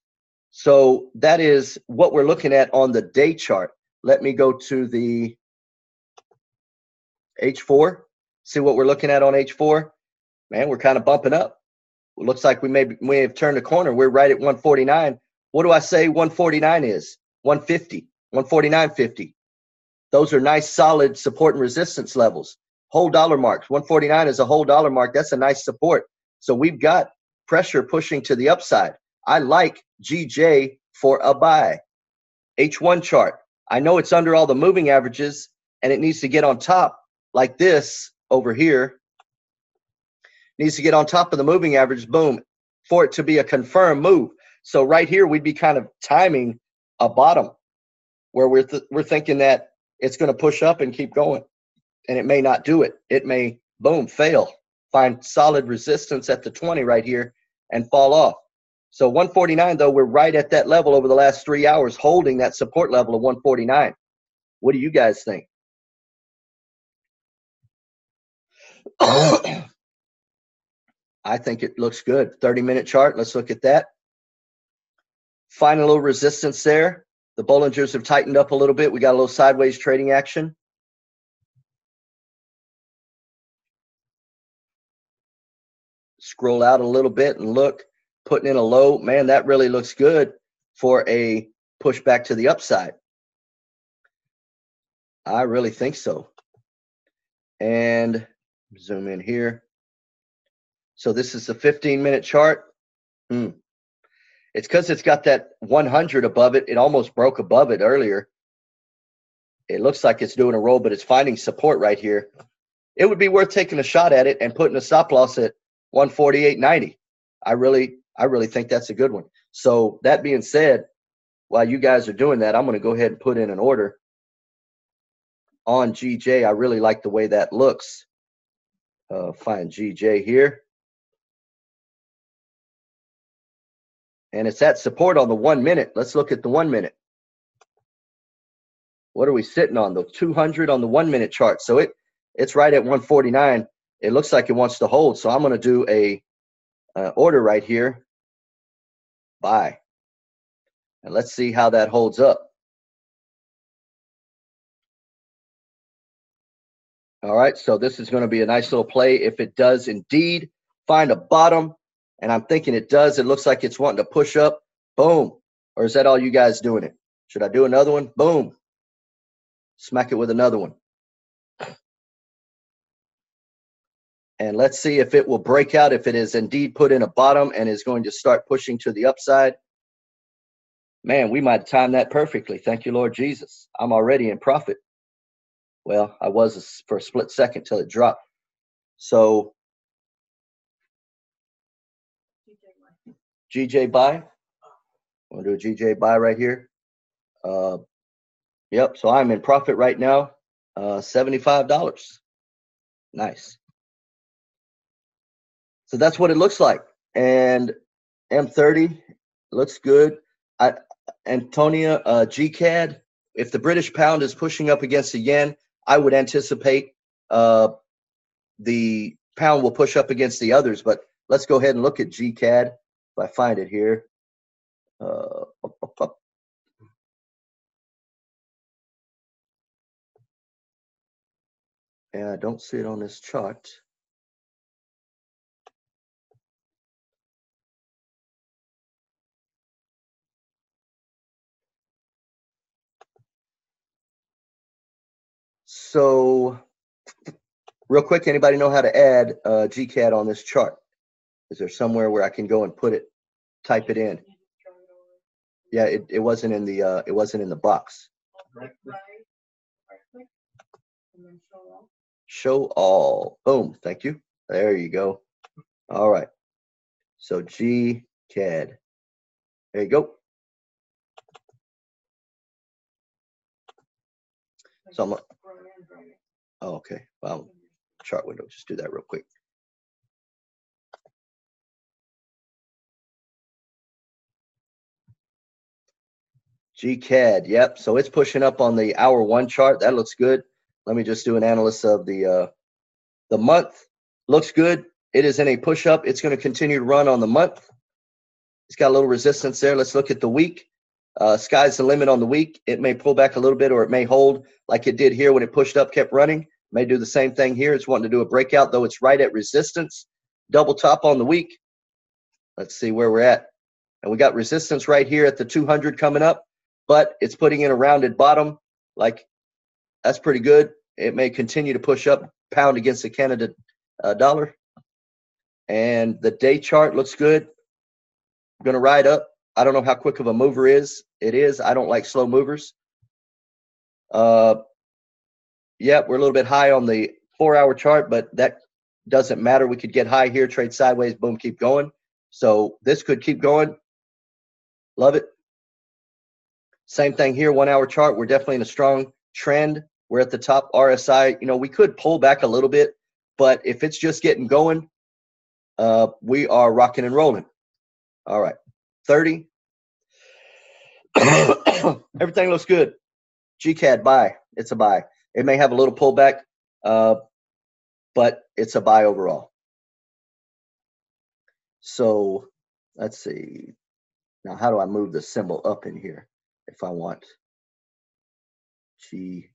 So that is what we're looking at on the day chart. Let me go to the H4. See what we're looking at on H4. Man, we're kind of bumping up. It looks like we may have turned the corner. We're right at 149. What do I say 149 is? 150, 149.50. Those are nice, solid support and resistance levels. Whole dollar marks. 149 is a whole dollar mark. That's a nice support. So we've got pressure pushing to the upside. I like GJ for a buy. H1 chart. I know it's under all the moving averages, and it needs to get on top like this over here. Needs to get on top of the moving average, boom, for it to be a confirmed move. So right here, we'd be kind of timing a bottom where we're thinking that it's going to push up and keep going. And it may not do it. It may, boom, fail. Find solid resistance at the 20 right here and fall off. So 149, though, we're right at that level over the last 3 hours, holding that support level of 149. What do you guys think? I think it looks good. 30-minute chart. Let's look at that. Find a little resistance there. The Bollingers have tightened up a little bit. We got a little sideways trading action. Scroll out a little bit and look, putting in a low. Man, that really looks good for a pushback to the upside. I really think so. And zoom in here. So this is the 15-minute chart. It's because it's got that 100 above it. It almost broke above it earlier. It looks like it's doing a roll, but it's finding support right here. it would be worth taking a shot at it and putting a stop loss at 148.90. I really think that's a good one. So that being said, while you guys are doing that, I'm going to go ahead and put in an order on GJ. I really like the way that looks. Find GJ here. And it's at support on the 1 minute. Let's look at the 1 minute. What are we sitting on? The 200 on the 1 minute chart. So it's right at 149. It looks like it wants to hold. So I'm going to do a order right here. Buy. And let's see how that holds up. All right, so this is going to be a nice little play if it does indeed find a bottom, and I'm thinking it does. It looks like it's wanting to push up. Boom. Or is that all you guys doing it? Should I do another one? Boom. Smack it with another one. And let's see if it will break out, if it is indeed put in a bottom and is going to start pushing to the upside. Man, we might time that perfectly. Thank you, Lord Jesus. I'm already in profit. Well, I was for a split second till it dropped. So GJ buy. I'm going to do a GJ buy right here. Yep, so I'm in profit right now, $75. Nice. So that's what it looks like. And M30 looks good. Antonia, GCAD, if the British pound is pushing up against the yen, I would anticipate the pound will push up against the others. But let's go ahead and look at GCAD. If I find it here. Yeah, I don't see it on this chart. So real quick, anybody know how to add GCAD on this chart? Is there somewhere where I can go and put it, type it in? Yeah, it wasn't in the box. Show all. Boom. Thank you. There you go. All right. So GCAD. There you go. So I'm. Oh, okay. Well, chart window. Just do that real quick. GCAD. Yep. So it's pushing up on the hour 1 chart. That looks good. Let me just do an analysis of the month. Looks good. It is in a push up. It's going to continue to run on the month. It's got a little resistance there. Let's look at the week. Sky's the limit on the week. It may pull back a little bit or it may hold like it did here when it pushed up, kept running. May do the same thing here. It's wanting to do a breakout, though it's right at resistance. Double top on the week. Let's see where we're at. And we got resistance right here at the 200 coming up, but it's putting in a rounded bottom. Like, that's pretty good. It may continue to push up, pound against the Canada dollar. And the day chart looks good. Going to ride up. I don't know how quick of a mover it is. I don't like slow movers. Yeah, we're a little bit high on the 4-hour chart, but that doesn't matter. We could get high here, trade sideways, boom, keep going. So this could keep going. Love it. Same thing here, 1-hour chart. We're definitely in a strong trend. We're at the top RSI. You know, we could pull back a little bit, but if it's just getting going, we are rocking and rolling. All right, 30. Everything looks good. GCAD buy. It's a buy. It may have a little pullback, but it's a buy overall. So let's see. Now, how do I move the symbol up in here if I want? G.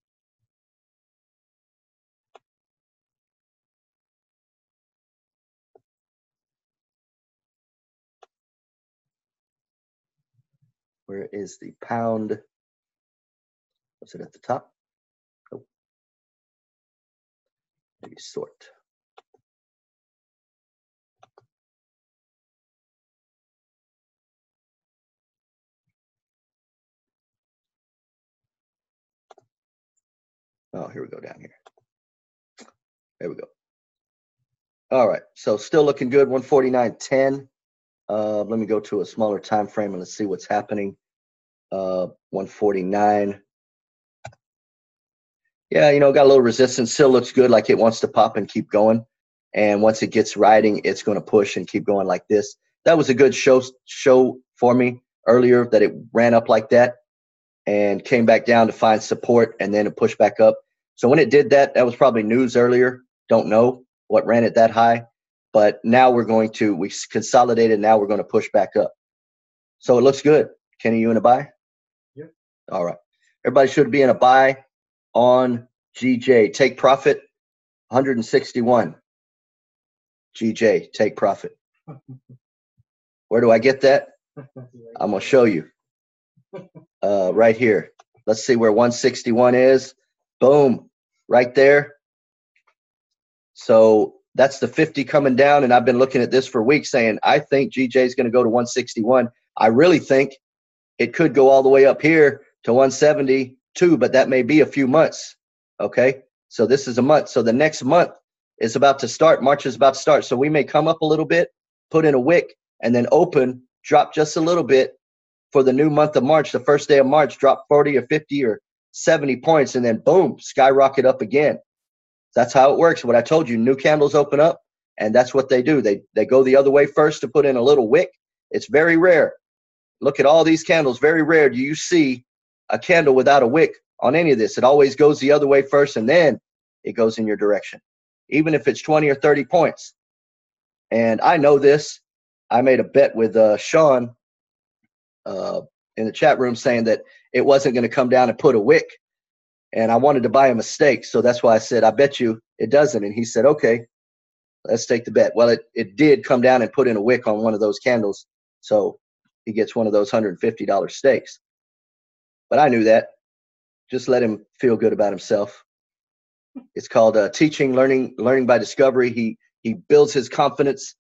Where is the pound? Was it at the top? Oh. Maybe sort. Oh, here we go down here. There we go. All right, so still looking good, 149.10. Let me go to a smaller time frame and let's see what's happening. 149. Yeah, you know, got a little resistance. Still looks good, like it wants to pop and keep going. And once it gets riding, it's going to push and keep going like this. That was a good show for me earlier, that it ran up like that and came back down to find support, and then it pushed back up. So when it did that, that was probably news earlier. Don't know what ran it that high. But now we consolidated. Now we're going to push back up. So it looks good. Kenny, you in a buy? Yep. All right. Everybody should be in a buy on GJ. Take profit, 161. GJ, take profit. Where do I get that? I'm going to show you. Right here. Let's see where 161 is. Boom. Right there. So that's the 50 coming down, and I've been looking at this for weeks saying, I think GJ is going to go to 161. I really think it could go all the way up here to 172, but that may be a few months. Okay. So this is a month. So the next month is about to start. March is about to start. So we may come up a little bit, put in a wick, and then open, drop just a little bit for the new month of March. The first day of March, drop 40 or 50 or 70 points, and then boom, skyrocket up again. That's how it works. What I told you, new candles open up, and that's what they do. They go the other way first to put in a little wick. It's very rare. Look at all these candles. Very rare do you see a candle without a wick on any of this. It always goes the other way first, and then it goes in your direction, even if it's 20 or 30 points. And I know this. I made a bet with Sean in the chat room saying that it wasn't going to come down and put a wick. And I wanted to buy him a steak. So that's why I said, I bet you it doesn't. And he said, okay, let's take the bet. Well, it did come down and put in a wick on one of those candles. So he gets one of those $150 steaks. But I knew that. Just let him feel good about himself. It's called teaching, learning by discovery. He builds his confidence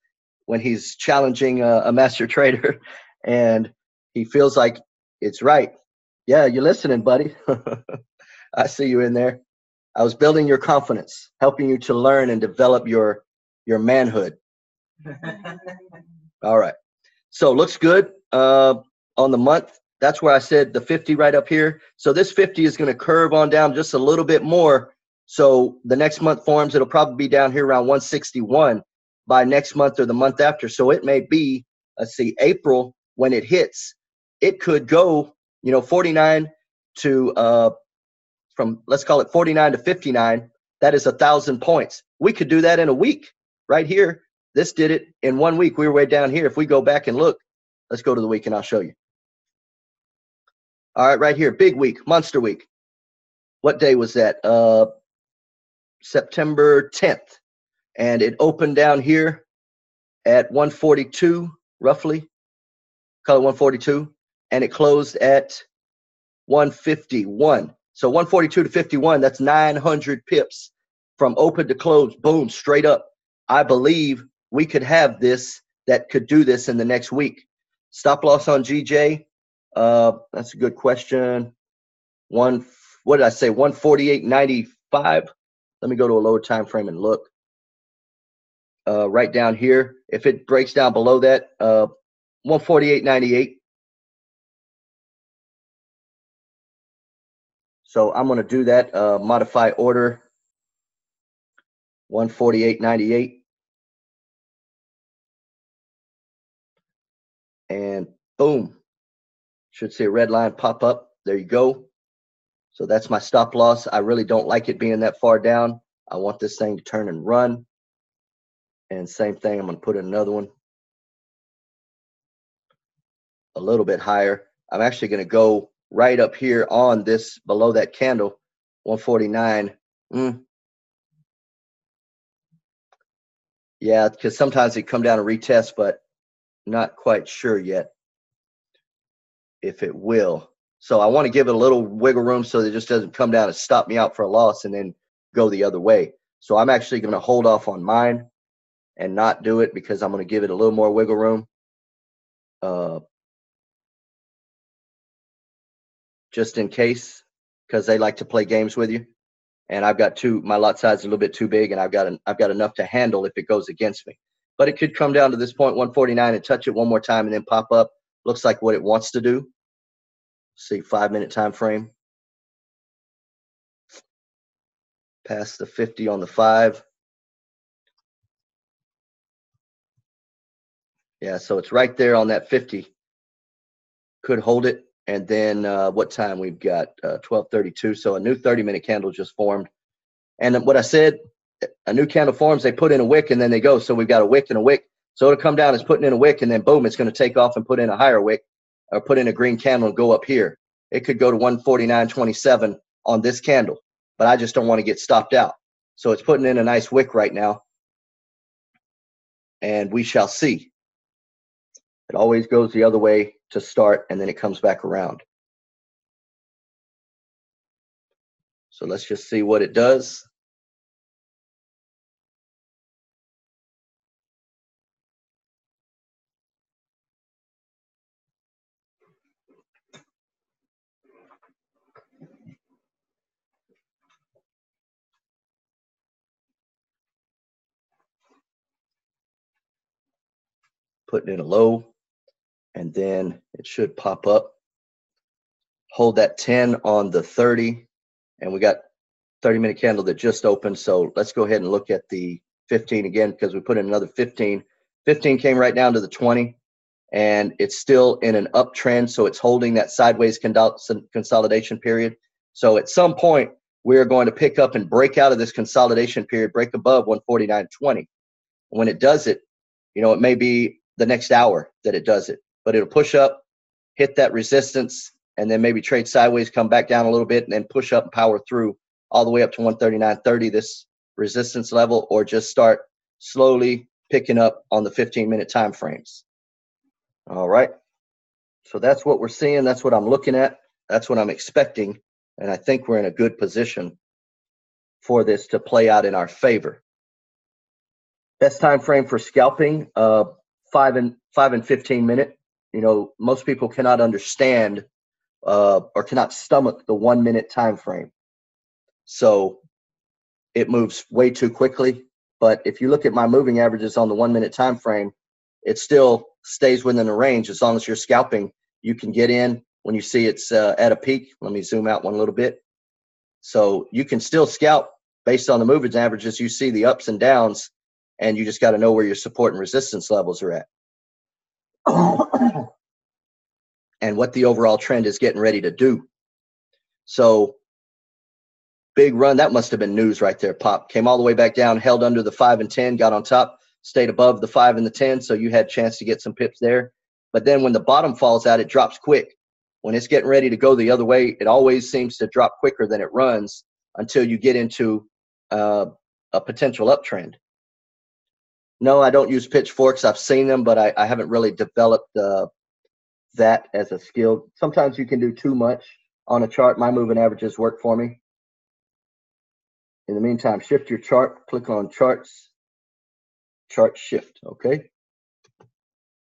when he's challenging a master trader, and he feels like it's right. Yeah, you're listening, buddy. I see you in there. I was building your confidence, helping you to learn and develop your manhood. All right. So looks good on the month. That's where I said the 50 right up here. So this 50 is going to curve on down just a little bit more. So the next month forms, it'll probably be down here around 161 by next month or the month after. So it may be, let's see, April when it hits. It could go, 49 to from, let's call it 49 to 59. That is 1,000 points. We could do that in a week right here. This did it in 1 week. We were way down here. If we go back and look, let's go to the week and I'll show you. All right, right here, big week, monster week. What day was that? September 10th. And it opened down here at 142, roughly. Call it 142. And it closed at 151. So 142 to 51, that's 900 pips from open to close. Boom, straight up. I believe we could have this, that could do this in the next week. Stop loss on GJ. That's a good question. What did I say? 148.95. Let me go to a lower time frame and look. Right down here. If it breaks down below that, 148.98. So I'm going to do that. Modify order. 148.98. And boom. Should see a red line pop up. There you go. So that's my stop loss. I really don't like it being that far down. I want this thing to turn and run. And same thing, I'm going to put in another one a little bit higher. I'm actually going to go right up here on this, below that candle, 149. Yeah, because sometimes it come down and retest, but not quite sure yet if it will. So I want to give it a little wiggle room so that it just doesn't come down and stop me out for a loss and then go the other way. So I'm actually going to hold off on mine and not do it because I'm going to give it a little more wiggle room. Just in case, because they like to play games with you. and I've got my lot size is a little bit too big, and I've got enough to handle if it goes against me. But it could come down to this point 149 and touch it one more time and then pop up. Looks like what it wants to do. See, 5-minute time frame. Past the 50 on the 5. Yeah, so it's right there on that 50. Could hold it. And then what time we've got? 12:32. So a new 30-minute candle just formed. And what I said, a new candle forms, they put in a wick and then they go. So we've got a wick and a wick. So it'll come down as putting in a wick, and then boom, it's going to take off and put in a higher wick, or put in a green candle and go up here. It could go to 149.27 on this candle, but I just don't want to get stopped out. So it's putting in a nice wick right now, and we shall see. It always goes the other way to start, and then it comes back around. So let's just see what it does. Putting in a low, and then it should pop up. Hold that 10 on the 30, and we got 30-minute candle that just opened. So let's go ahead and look at the 15 again, because we put in another 15. 15 came right down to the 20, and it's still in an uptrend. So it's holding that sideways consolidation period. So at some point, we're going to pick up and break out of this consolidation period, break above 149.20. When it does it, it may be the next hour that it does it, but it'll push up, hit that resistance, and then maybe trade sideways, come back down a little bit, and then push up and power through all the way up to 139.30, this resistance level, or just start slowly picking up on the 15-minute time frames. All right. So that's what we're seeing. That's what I'm looking at. That's what I'm expecting. And I think we're in a good position for this to play out in our favor. Best time frame for scalping, 5 and 15 minute. Most people cannot understand or cannot stomach the 1 minute time frame. So it moves way too quickly. But if you look at my moving averages on the 1 minute time frame, it still stays within the range. As long as you're scalping, you can get in when you see it's at a peak. Let me zoom out one little bit. So you can still scalp based on the moving averages. You see the ups and downs, and you just got to know where your support and resistance levels are at. And what the overall trend is getting ready to do. So big run. That must have been news right there. Pop came all the way back down, held under the 5 and 10, got on top, stayed above the 5 and the 10. So you had a chance to get some pips there. But then when the bottom falls out, it drops quick. When it's getting ready to go the other way, it always seems to drop quicker than it runs until you get into a potential uptrend. No, I don't use pitchforks. I've seen them, but I haven't really developed that as a skill. Sometimes you can do too much on a chart. My moving averages work for me. In the meantime, shift your chart, click on charts, chart shift, okay?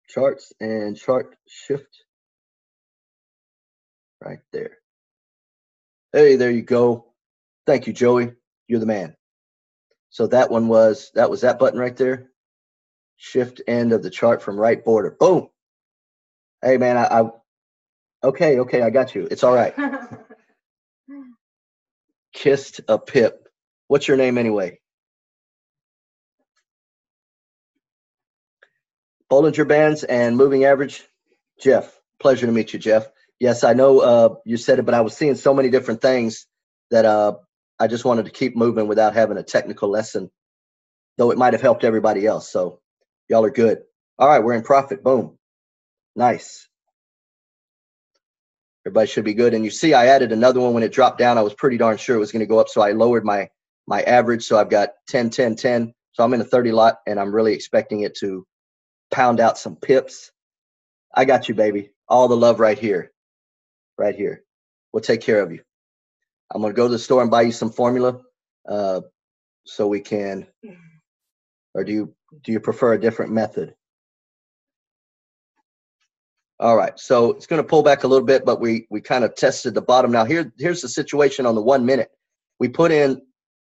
Charts and chart shift right there. Hey, there you go. Thank you, Joey. You're the man. So that was that button right there. Shift end of the chart from right border. Boom. Hey, man, okay, I got you. It's all right. Kissed a pip. What's your name anyway? Bollinger Bands and moving average. Jeff. Pleasure to meet you, Jeff. Yes, I know you said it, but I was seeing so many different things that I just wanted to keep moving without having a technical lesson, though it might have helped everybody else. So y'all are good. All right, we're in profit. Boom. Nice. Everybody should be good. And you see I added another one when it dropped down. I was pretty darn sure it was going to go up, so I lowered my average. So I've got 10, 10, 10. So I'm in a 30 lot, and I'm really expecting it to pound out some pips. I got you, baby. All the love right here. Right here. We'll take care of you. I'm going to go to the store and buy you some formula so we can, or do you prefer a different method? All right, so it's going to pull back a little bit, but we kind of tested the bottom. Now here's the situation on the 1 minute. We put in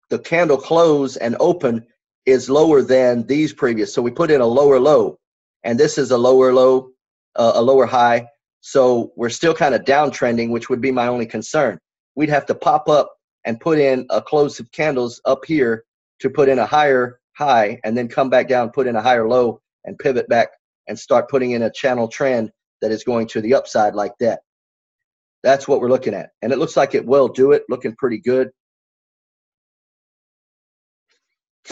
the candle close and open is lower than these previous. So we put in a lower low, and this is a lower low, a lower high. So we're still kind of downtrending, which would be my only concern. We'd have to pop up and put in a close of candles up here to put in a higher high, and then come back down, put in a higher low, and pivot back and start putting in a channel trend that is going to the upside like that. That's what we're looking at. And it looks like it will do it, looking pretty good.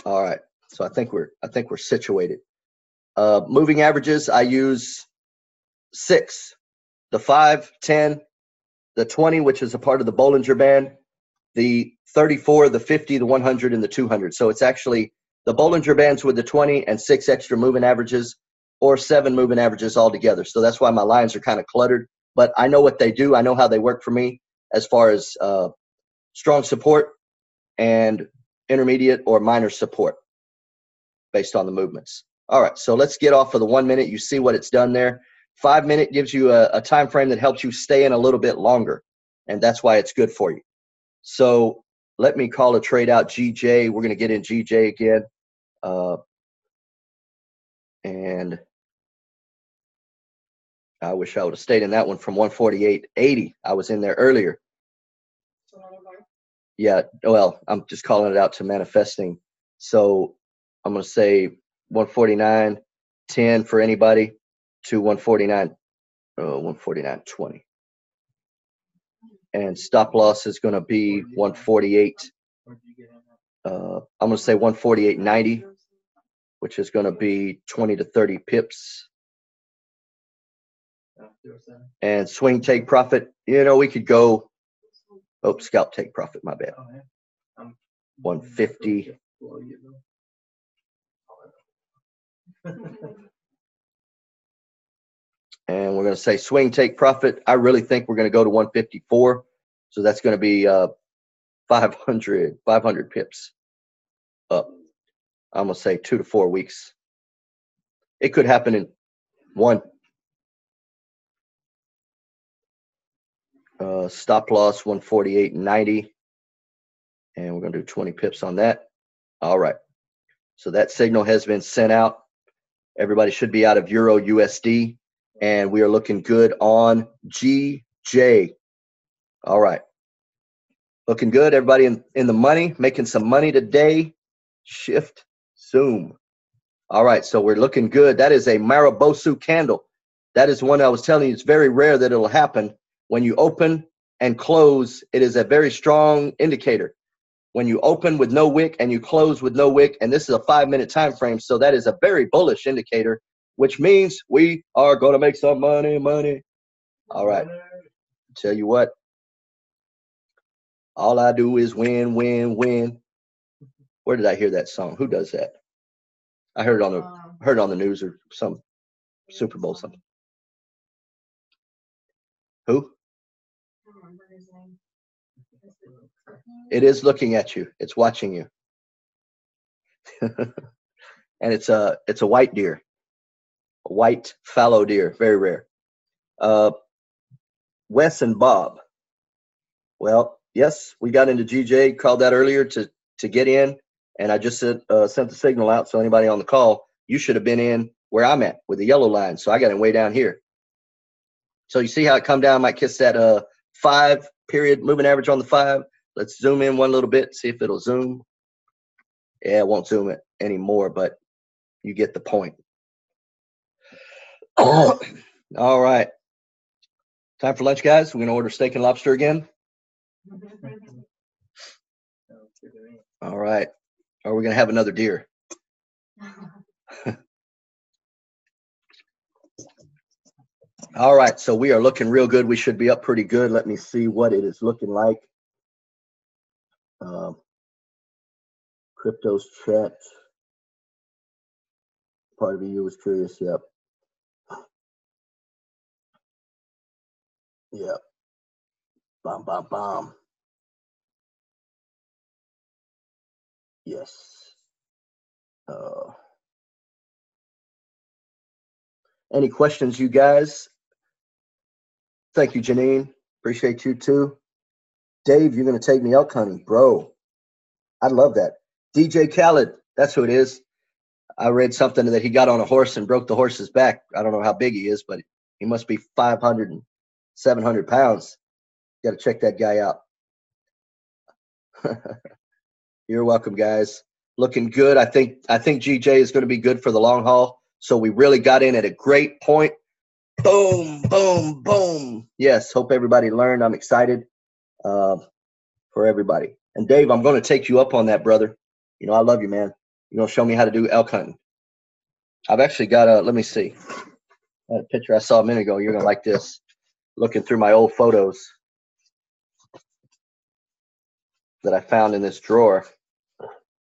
All right. So I think we're situated. Moving averages, I use 6, the 5, 10, the 20, which is a part of the Bollinger Band, the 34, the 50, the 100, and the 200. So it's actually the Bollinger Bands with the 20 and 6 extra moving averages, or 7 moving averages altogether. So that's why my lines are kind of cluttered. But I know what they do. I know how they work for me as far as strong support and intermediate or minor support based on the movements. All right, so let's get off of the 1 minute. You see what it's done there. 5 minute gives you a time frame that helps you stay in a little bit longer, and that's why it's good for you. So let me call a trade out GJ. We're going to get in GJ again. And I wish I would have stayed in that one from 148.80. I was in there earlier. Yeah, well, I'm just calling it out to manifesting. So I'm going to say 149.10 for anybody to 149.20. And stop loss is going to be 148. I'm going to say 148.90, which is going to be 20 to 30 pips. And swing take profit, you know, we could go, oh, scalp take profit, my bad. 150. And we're going to say swing take profit. I really think we're going to go to 154. So that's going to be 500 pips up. I'm going to say 2 to 4 weeks. It could happen in one. Stop loss 148.90. And we're going to do 20 pips on that. All right. So that signal has been sent out. Everybody should be out of Euro USD. And we are looking good on GJ. All right. Looking good. Everybody in the money, making some money today. Shift, zoom. All right. So we're looking good. That is a Maribosu candle. That is one I was telling you. It's very rare that it'll happen. When you open and close, it is a very strong indicator. When you open with no wick and you close with no wick, and this is a 5 minute time frame, so that is a very bullish indicator, which means we are going to make some money. All right. Tell you what, all I do is win. Where did I hear that song? Who does that? I heard it on the news or some Super Bowl something. Who? I don't remember his name. It is looking at you. It's watching you. And it's a white deer. A white fallow deer. Very rare. Wes and Bob. Well, yes, we got into GJ. Called that earlier to get in. And I just sent the signal out. So anybody on the call, you should have been in where I'm at with the yellow line. So I got it way down here. So you see how it come down? Might kiss that 5 period moving average on the 5. Let's zoom in one little bit, see if it'll zoom. Yeah, it won't zoom it anymore, but you get the point. All right. Time for lunch, guys. We're going to order steak and lobster again. All right. Or we're going to have another deer. All right. So we are looking real good. We should be up pretty good. Let me see what it is looking like. Crypto's chat. Part of you was curious. Yep. Yep. Bomb. Yes. Any questions, you guys? Thank you, Janine. Appreciate you too. Dave, you're going to take me elk hunting, bro. I love that. DJ Khaled, that's who it is. I read something that he got on a horse and broke the horse's back. I don't know how big he is, but he must be 500 and 700 pounds. Got to check that guy out. You're welcome, guys. Looking good. I think GJ is going to be good for the long haul. So we really got in at a great point. Boom, boom, boom. Yes, hope everybody learned. I'm excited for everybody. And Dave, I'm going to take you up on that, brother. You know, I love you, man. You're going to show me how to do elk hunting. I've actually got let me see. I had a picture I saw a minute ago. You're going to like this. Looking through my old photos that I found in this drawer.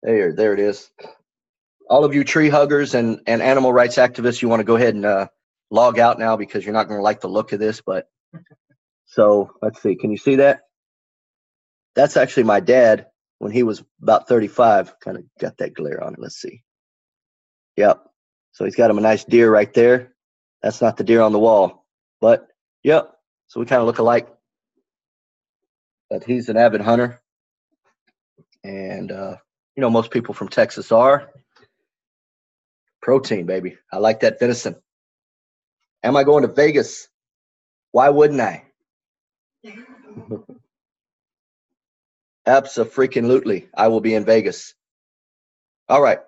There it is. All of you tree huggers and animal rights activists, you want to go ahead and log out now because you're not going to like the look of this. But so let's see. Can you see that? That's actually my dad when he was about 35. Kind of got that glare on it. Let's see. Yep. So he's got him a nice deer right there. That's not the deer on the wall, but yep. So we kind of look alike. But he's an avid hunter, and you know, most people from Texas are. Protein, baby. I like that venison. Am I going to Vegas? Why wouldn't I? Abso-freaking-lutely. I will be in Vegas. All right.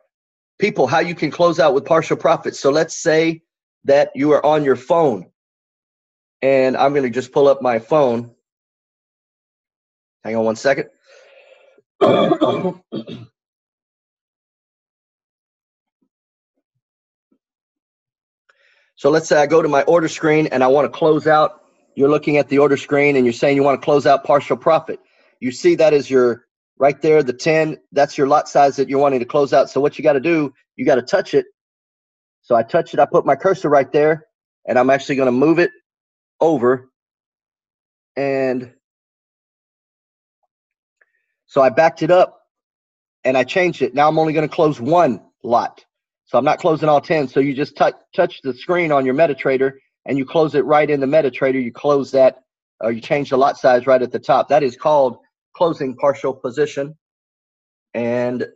People, how you can close out with partial profits. So let's say that you are on your phone. And I'm going to just pull up my phone. Hang on one second. So let's say I go to my order screen and I want to close out. You're looking at the order screen and you're saying you want to close out partial profit. You see that as your right there, the 10, that's your lot size that you're wanting to close out. So what you got to do, you got to touch it. So I touch it, I put my cursor right there, and I'm actually going to move it over. And so I backed it up and I changed it. Now I'm only going to close one lot. So I'm not closing all 10. So you just touch the screen on your MetaTrader and you close it right in the MetaTrader. You close that, or you change the lot size right at the top. That is called closing partial position. And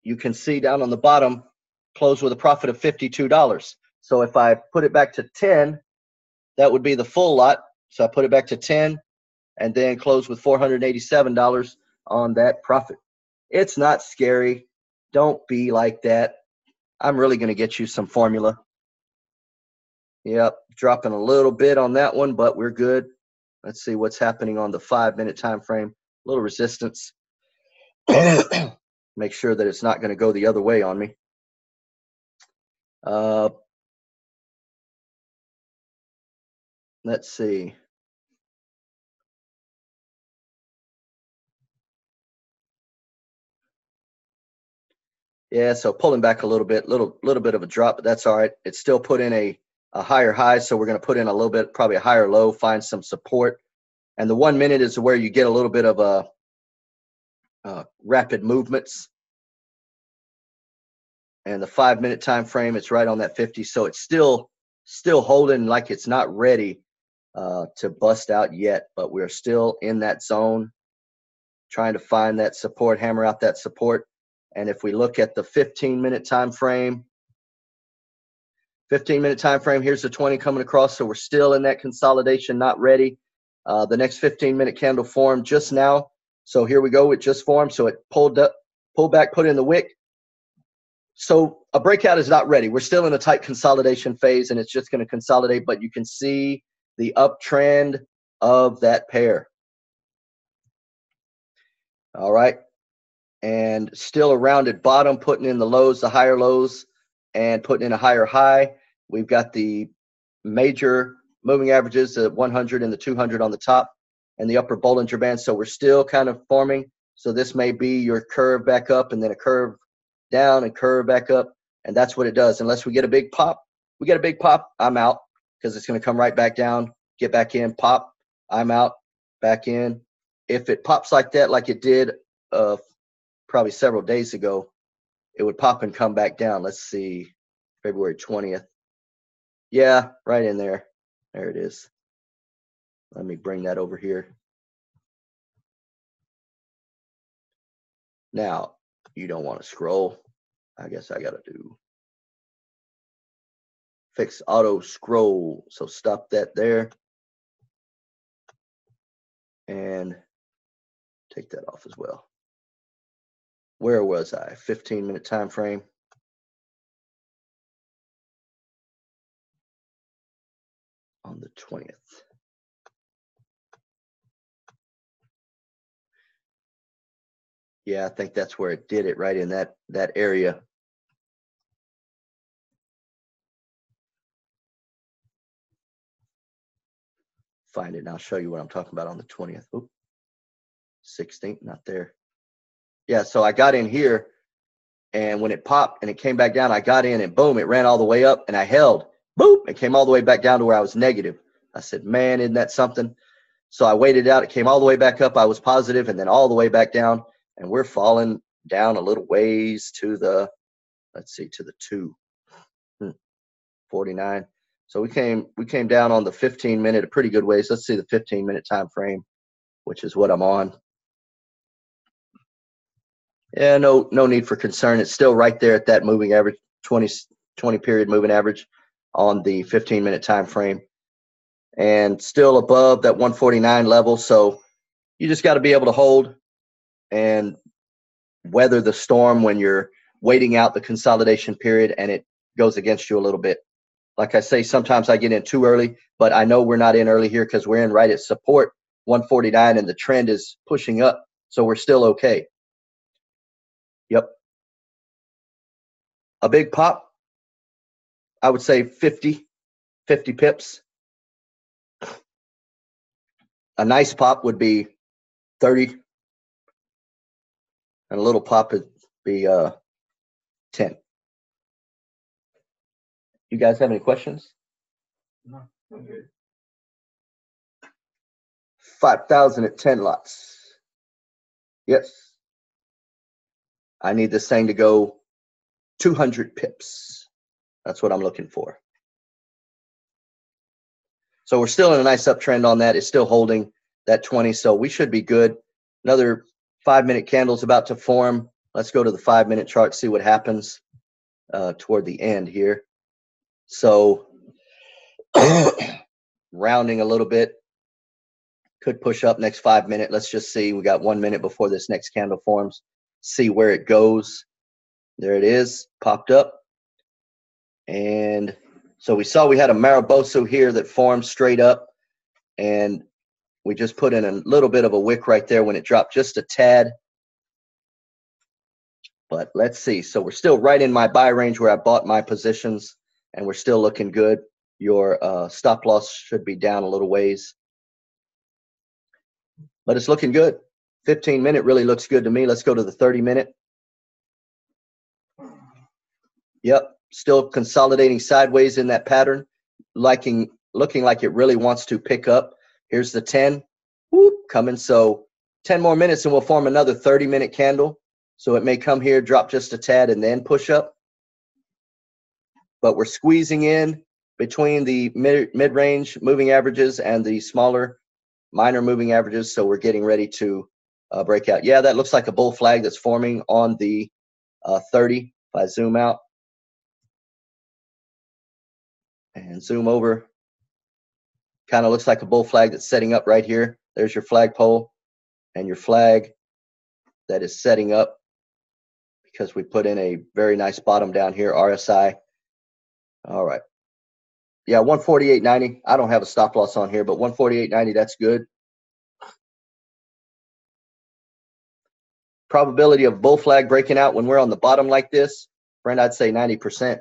you can see down on the bottom, close with a profit of $52. So if I put it back to 10, that would be the full lot. So I put it back to 10 and then close with $487 on that profit. It's not scary. Don't be like that. I'm really going to get you some formula. Yep, dropping a little bit on that one, but we're good. Let's see what's happening on the 5-minute time frame. A little resistance. Make sure that it's not going to go the other way on me. Let's see. Yeah, so pulling back a little bit of a drop, but that's all right. It's still put in a higher high, so we're going to put in a little bit, probably a higher low, find some support. And the 1 minute is where you get a little bit of a rapid movements. And the 5-minute time frame, it's right on that 50. So it's still holding like it's not ready to bust out yet, but we're still in that zone, trying to find that support, hammer out that support. And if we look at the 15-minute time frame, 15-minute time frame, here's the 20 coming across. So we're still in that consolidation, not ready. The next 15-minute candle formed just now. So here we go. It just formed. So it pulled up, pulled back, put in the wick. So a breakout is not ready. We're still in a tight consolidation phase, and it's just going to consolidate. But you can see the uptrend of that pair. All right. And still a rounded bottom, putting in the lows, the higher lows, and putting in a higher high. We've got the major moving averages, the 100 and the 200 on the top, and the upper Bollinger Band. So we're still kind of forming. So this may be your curve back up and then a curve down and curve back up. And that's what it does. Unless we get a big pop, I'm out because it's going to come right back down, get back in, pop, I'm out, back in. If it pops like that, like it did probably several days ago, it would pop and come back down. Let's see, February 20th. Yeah, right in there. There it is. Let me bring that over here. Now, you don't want to scroll. I guess I got to do fix auto scroll. So stop that there. And take that off as well. Where was I? 15-minute time frame. On the 20th. Yeah, I think that's where it did it, right in that area. Find it and I'll show you what I'm talking about on the 20th. Oop. 16th, not there. Yeah, so I got in here, and when it popped and it came back down, I got in and boom, it ran all the way up, and I held. Boop, it came all the way back down to where I was negative. I said, man, isn't that something? So I waited out. It came all the way back up. I was positive, and then all the way back down, and we're falling down a little ways to the, let's see, to the 2. 49. So we came down on the 15-minute a pretty good ways. Let's see the 15-minute time frame, which is what I'm on. Yeah, no need for concern. It's still right there at that moving average, 20 period moving average on the 15-minute time frame, and still above that 149 level. So you just got to be able to hold and weather the storm when you're waiting out the consolidation period and it goes against you a little bit. Like I say, sometimes I get in too early, but I know we're not in early here because we're in right at support 149 and the trend is pushing up. So we're still okay. Yep. A big pop, I would say 50 pips. A nice pop would be 30. And a little pop would be 10. You guys have any questions? No, I'm good. 5,000 at 10 lots. Yes. I need this thing to go 200 pips. That's what I'm looking for. So we're still in a nice uptrend on that. It's still holding that 20, so we should be good. Another 5-minute candle's about to form. Let's go to the 5-minute chart, see what happens toward the end here. So rounding a little bit, could push up next 5 minutes. Let's just see. We got 1 minute before this next candle forms. See where it goes. There it is, popped up. And so we saw we had a Maribosa here that formed straight up. And we just put in a little bit of a wick right there when it dropped just a tad. But let's see. So we're still right in my buy range where I bought my positions, and we're still looking good. Your stop loss should be down a little ways. But it's looking good. 15-minute really looks good to me. Let's go to the 30-minute. Yep, still consolidating sideways in that pattern, looking like it really wants to pick up. Here's the 10, whoop, coming. So 10 more minutes and we'll form another 30-minute candle. So it may come here, drop just a tad, and then push up. But we're squeezing in between the mid-range moving averages and the smaller minor moving averages. So we're getting ready to break out. Yeah, that looks like a bull flag that's forming on the 30. If I zoom out and zoom over, kind of looks like a bull flag that's setting up right here. There's your flagpole and your flag that is setting up because we put in a very nice bottom down here, RSI. All right. Yeah, 148.90. I don't have a stop loss on here, but 148.90, that's good. Probability of bull flag breaking out when we're on the bottom like this, friend, I'd say 90%.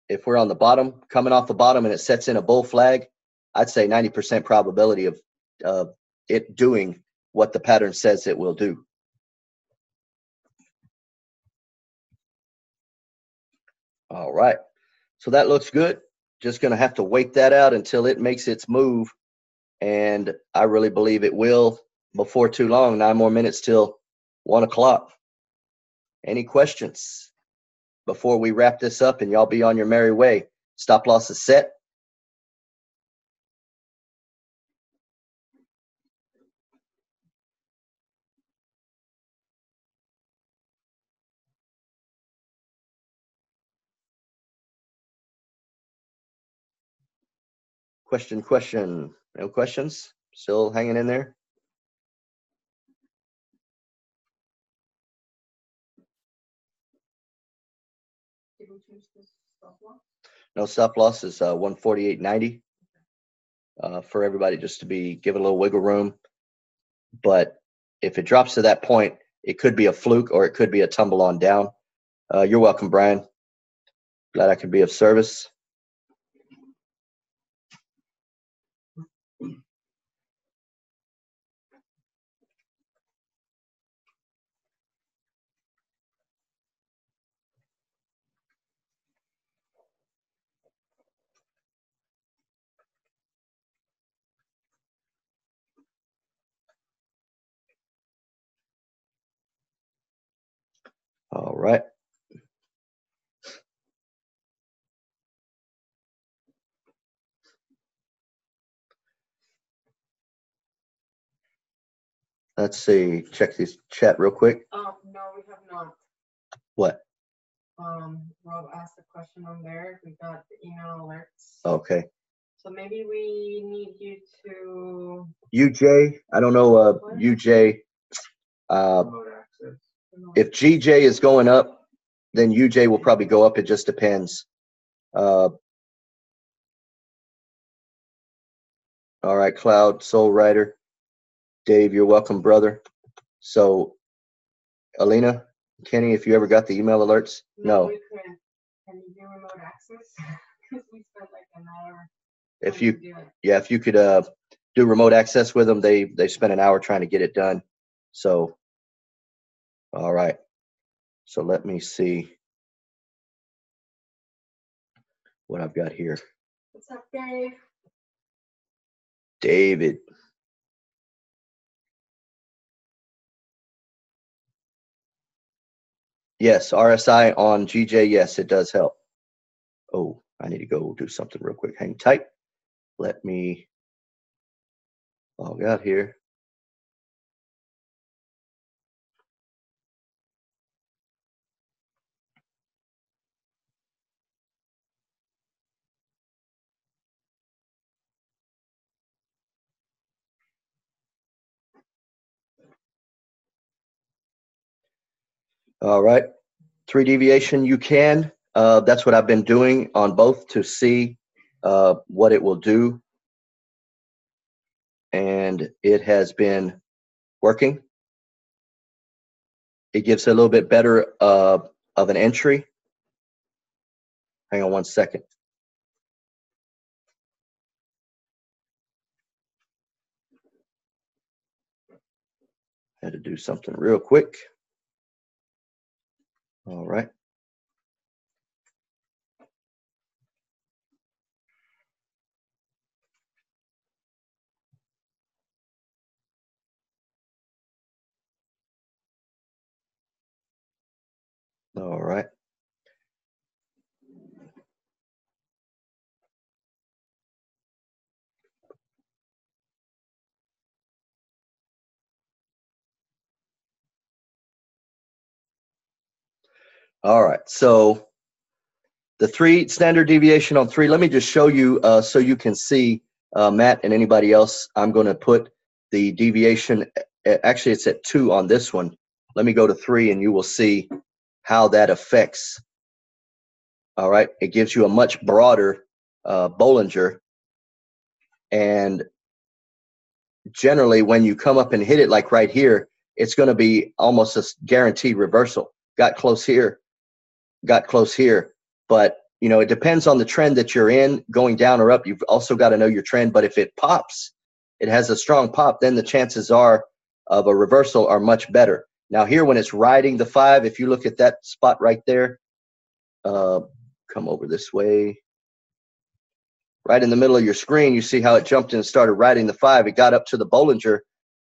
If we're on the bottom, coming off the bottom, and it sets in a bull flag, I'd say 90% probability of it doing what the pattern says it will do. All right. So that looks good. Just going to have to wait that out until it makes its move. And I really believe it will before too long. 9 more minutes till 1 o'clock. Any questions before we wrap this up and y'all be on your merry way? Stop loss is set. Question. No questions? Still hanging in there? Did we change this stop loss? No, stop loss is 148.90 for everybody, just to be given a little wiggle room. But if it drops to that point, it could be a fluke or it could be a tumble on down. You're welcome, Brian. Glad I could be of service. All right. Let's see. Check this chat real quick. No, we have not. What? Rob asked a question on there. We got the email alerts. Okay. So maybe we need you to. UJ, I don't know. UJ. If GJ is going up, then UJ will probably go up. It just depends. All right, Cloud, Soul Rider. Dave, you're welcome, brother. So, Alina, Kenny, if you ever got the email alerts? No. We couldn't. Can you do remote access? Because we spent like an hour. If you could do remote access with them, they spent an hour trying to get it done. So, all right. So let me see what I've got here. What's up, Dave? David. Yes, RSI on GJ. Yes, it does help. Oh, I need to go do something real quick. Hang tight. Let me log out here. All right. 3 deviation, you can. That's what I've been doing on both to see what it will do. And it has been working. It gives a little bit better of an entry. Hang on one second. Had to do something real quick. All right. All right. All right. So the 3 standard deviation on 3, let me just show you so you can see, Matt and anybody else. I'm going to put the deviation. Actually, it's at 2 on this one. Let me go to 3 and you will see how that affects. All right. It gives you a much broader Bollinger. And generally, when you come up and hit it like right here, it's going to be almost a guaranteed reversal. Got close here. Got close here. But, you know, it depends on the trend that you're in, going down or up. You've also got to know your trend. But if it pops, it has a strong pop, then the chances are of a reversal are much better. Now here, when it's riding the 5, if you look at that spot right there, come over this way. Right in the middle of your screen, you see how it jumped and started riding the 5. It got up to the Bollinger,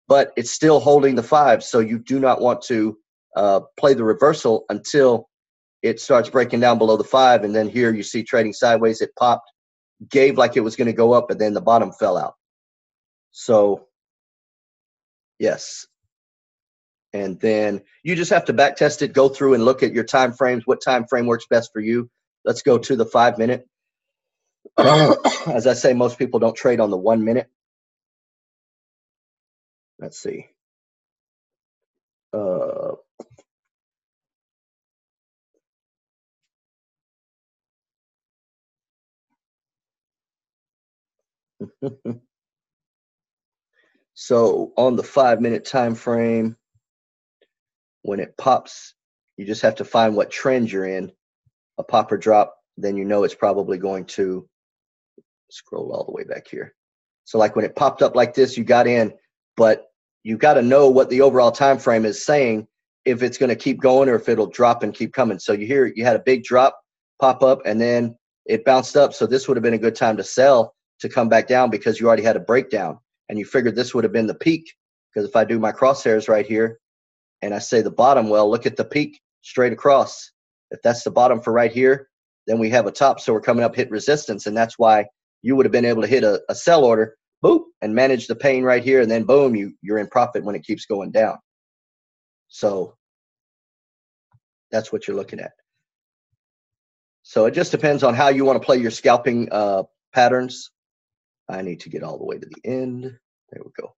but it's still holding the 5. So you do not want to play the reversal until it starts breaking down below the 5. And then here you see trading sideways. It popped, gave like it was going to go up, and then the bottom fell out. So, yes. And then you just have to back test it, go through and look at your time frames, what time frame works best for you. Let's go to the 5 minute. As I say, most people don't trade on the 1 minute. Let's see. So on the 5-minute time frame, when it pops, you just have to find what trend you're in. A pop or drop, then you know it's probably going to scroll all the way back here. So like when it popped up like this, you got in, but you got to know what the overall time frame is saying, if it's going to keep going or if it'll drop and keep coming. So you had a big drop pop up and then it bounced up. So this would have been a good time to sell, to come back down, because you already had a breakdown and you figured this would have been the peak. Because if I do my crosshairs right here and I say the bottom, well, look at the peak straight across. If that's the bottom for right here, then we have a top. So we're coming up, hit resistance. And that's why you would have been able to hit a sell order, boop, and manage the pain right here. And then boom, you're in profit when it keeps going down. So that's what you're looking at. So it just depends on how you want to play your scalping patterns. I need to get all the way to the end. There we go.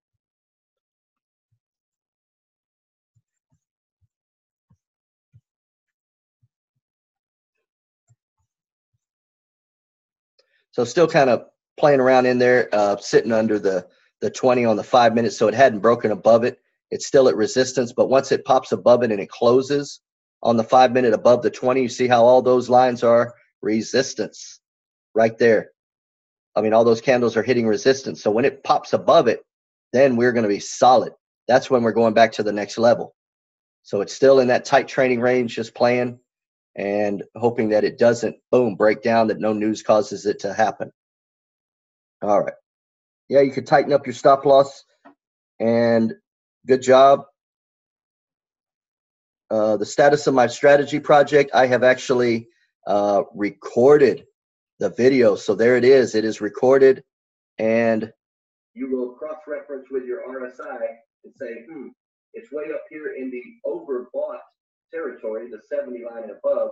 So still kind of playing around in there, sitting under the 20 on the 5 minutes. So it hadn't broken above it. It's still at resistance, but once it pops above it and it closes on the 5 minute above the 20, you see how all those lines are resistance right there. I mean, all those candles are hitting resistance. So when it pops above it, then we're going to be solid. That's when we're going back to the next level. So it's still in that tight training range, just playing and hoping that it doesn't, boom, break down, that no news causes it to happen. All right. Yeah, you could tighten up your stop loss, and good job. The status of my strategy project, I have actually recorded the video. So there it is. It is recorded, and you will cross-reference with your RSI and say, it's way up here in the overbought territory, the 70 line and above.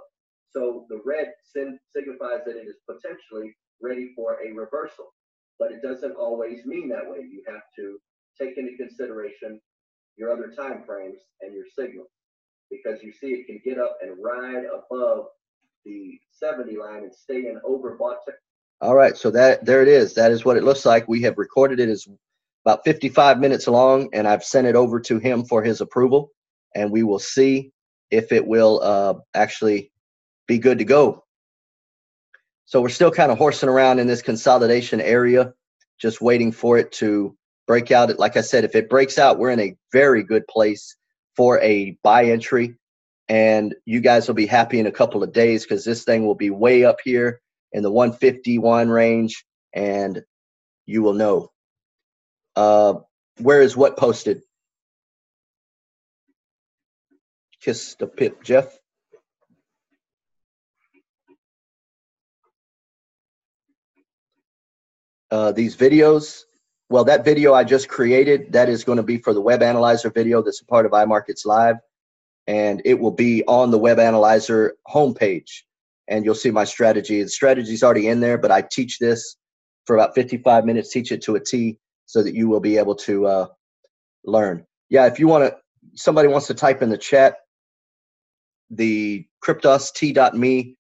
So the red signifies that it is potentially ready for a reversal, but it doesn't always mean that way. You have to take into consideration your other time frames and your signals, because you see it can get up and ride above the 70 line and stay in overbought. All right, so there it is. That is what it looks like. We have recorded it as about 55 minutes long, and I've sent it over to him for his approval, and we will see if it will actually be good to go. So we're still kind of horsing around in this consolidation area, just waiting for it to break out. Like I said, if it breaks out, we're in a very good place for a buy entry, and you guys will be happy in a couple of days, because this thing will be way up here in the 151 range, and you will know. Where is what posted? Kiss the pip, Jeff. These videos, well, that video I just created, that is going to be for the Web Analyzer video that's a part of iMarkets Live, and it will be on the Web Analyzer homepage, and you'll see my strategy. The strategy is already in there, but I teach this for about 55 minutes, teach it to a T, so that you will be able to learn. Yeah, if you want to, somebody wants to type in the chat, the Cryptos, t.me/Cryptos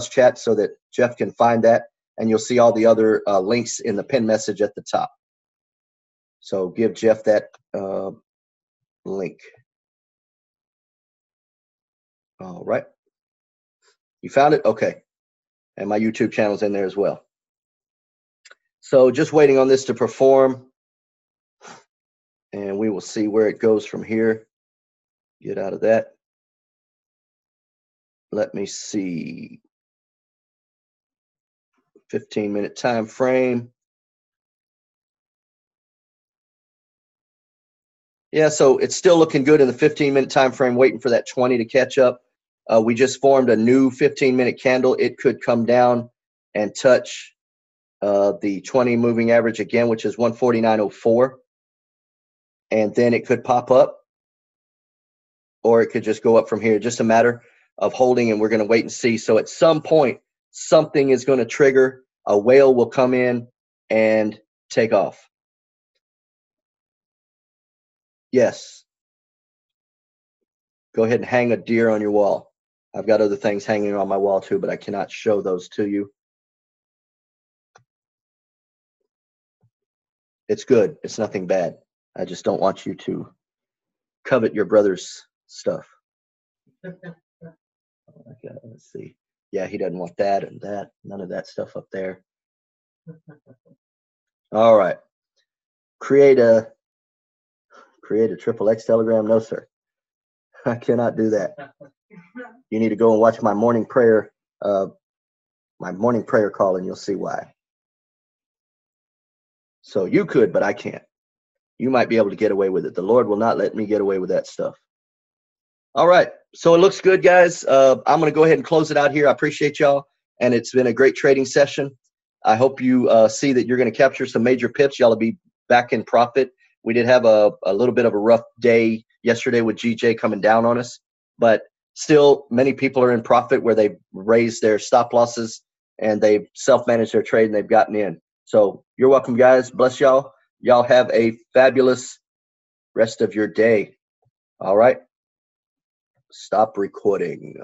chat, so that Jeff can find that, and you'll see all the other links in the pin message at the top. So give Jeff that link. All right. You found it? Okay. And my YouTube channel's in there as well. So just waiting on this to perform, and we will see where it goes from here. Get out of that. Let me see. 15-minute time frame. Yeah, so it's still looking good in the 15-minute time frame, waiting for that 20 to catch up. We just formed a new 15-minute candle. It could come down and touch the 20 moving average again, which is 149.04. And then it could pop up, or it could just go up from here. Just a matter of holding, and we're going to wait and see. So at some point, something is going to trigger. A whale will come in and take off. Yes. Go ahead and hang a deer on your wall. I've got other things hanging on my wall too, but I cannot show those to you. It's good. It's nothing bad. I just don't want you to covet your brother's stuff. Okay, let's see. Yeah, he doesn't want that and that. None of that stuff up there. All right. Create a XXX telegram. No, sir. I cannot do that. You need to go and watch my morning prayer call, and you'll see why. So you could, but I can't. You might be able to get away with it. The Lord will not let me get away with that stuff. All right. So it looks good, guys. I'm going to go ahead and close it out here. I appreciate y'all. And it's been a great trading session. I hope you see that you're going to capture some major pips. Y'all will be back in profit. We did have a little bit of a rough day yesterday with GJ coming down on us. But still, many people are in profit where they've raised their stop losses and they've self-managed their trade and they've gotten in. So you're welcome, guys. Bless y'all. Y'all have a fabulous rest of your day. All right. Stop recording.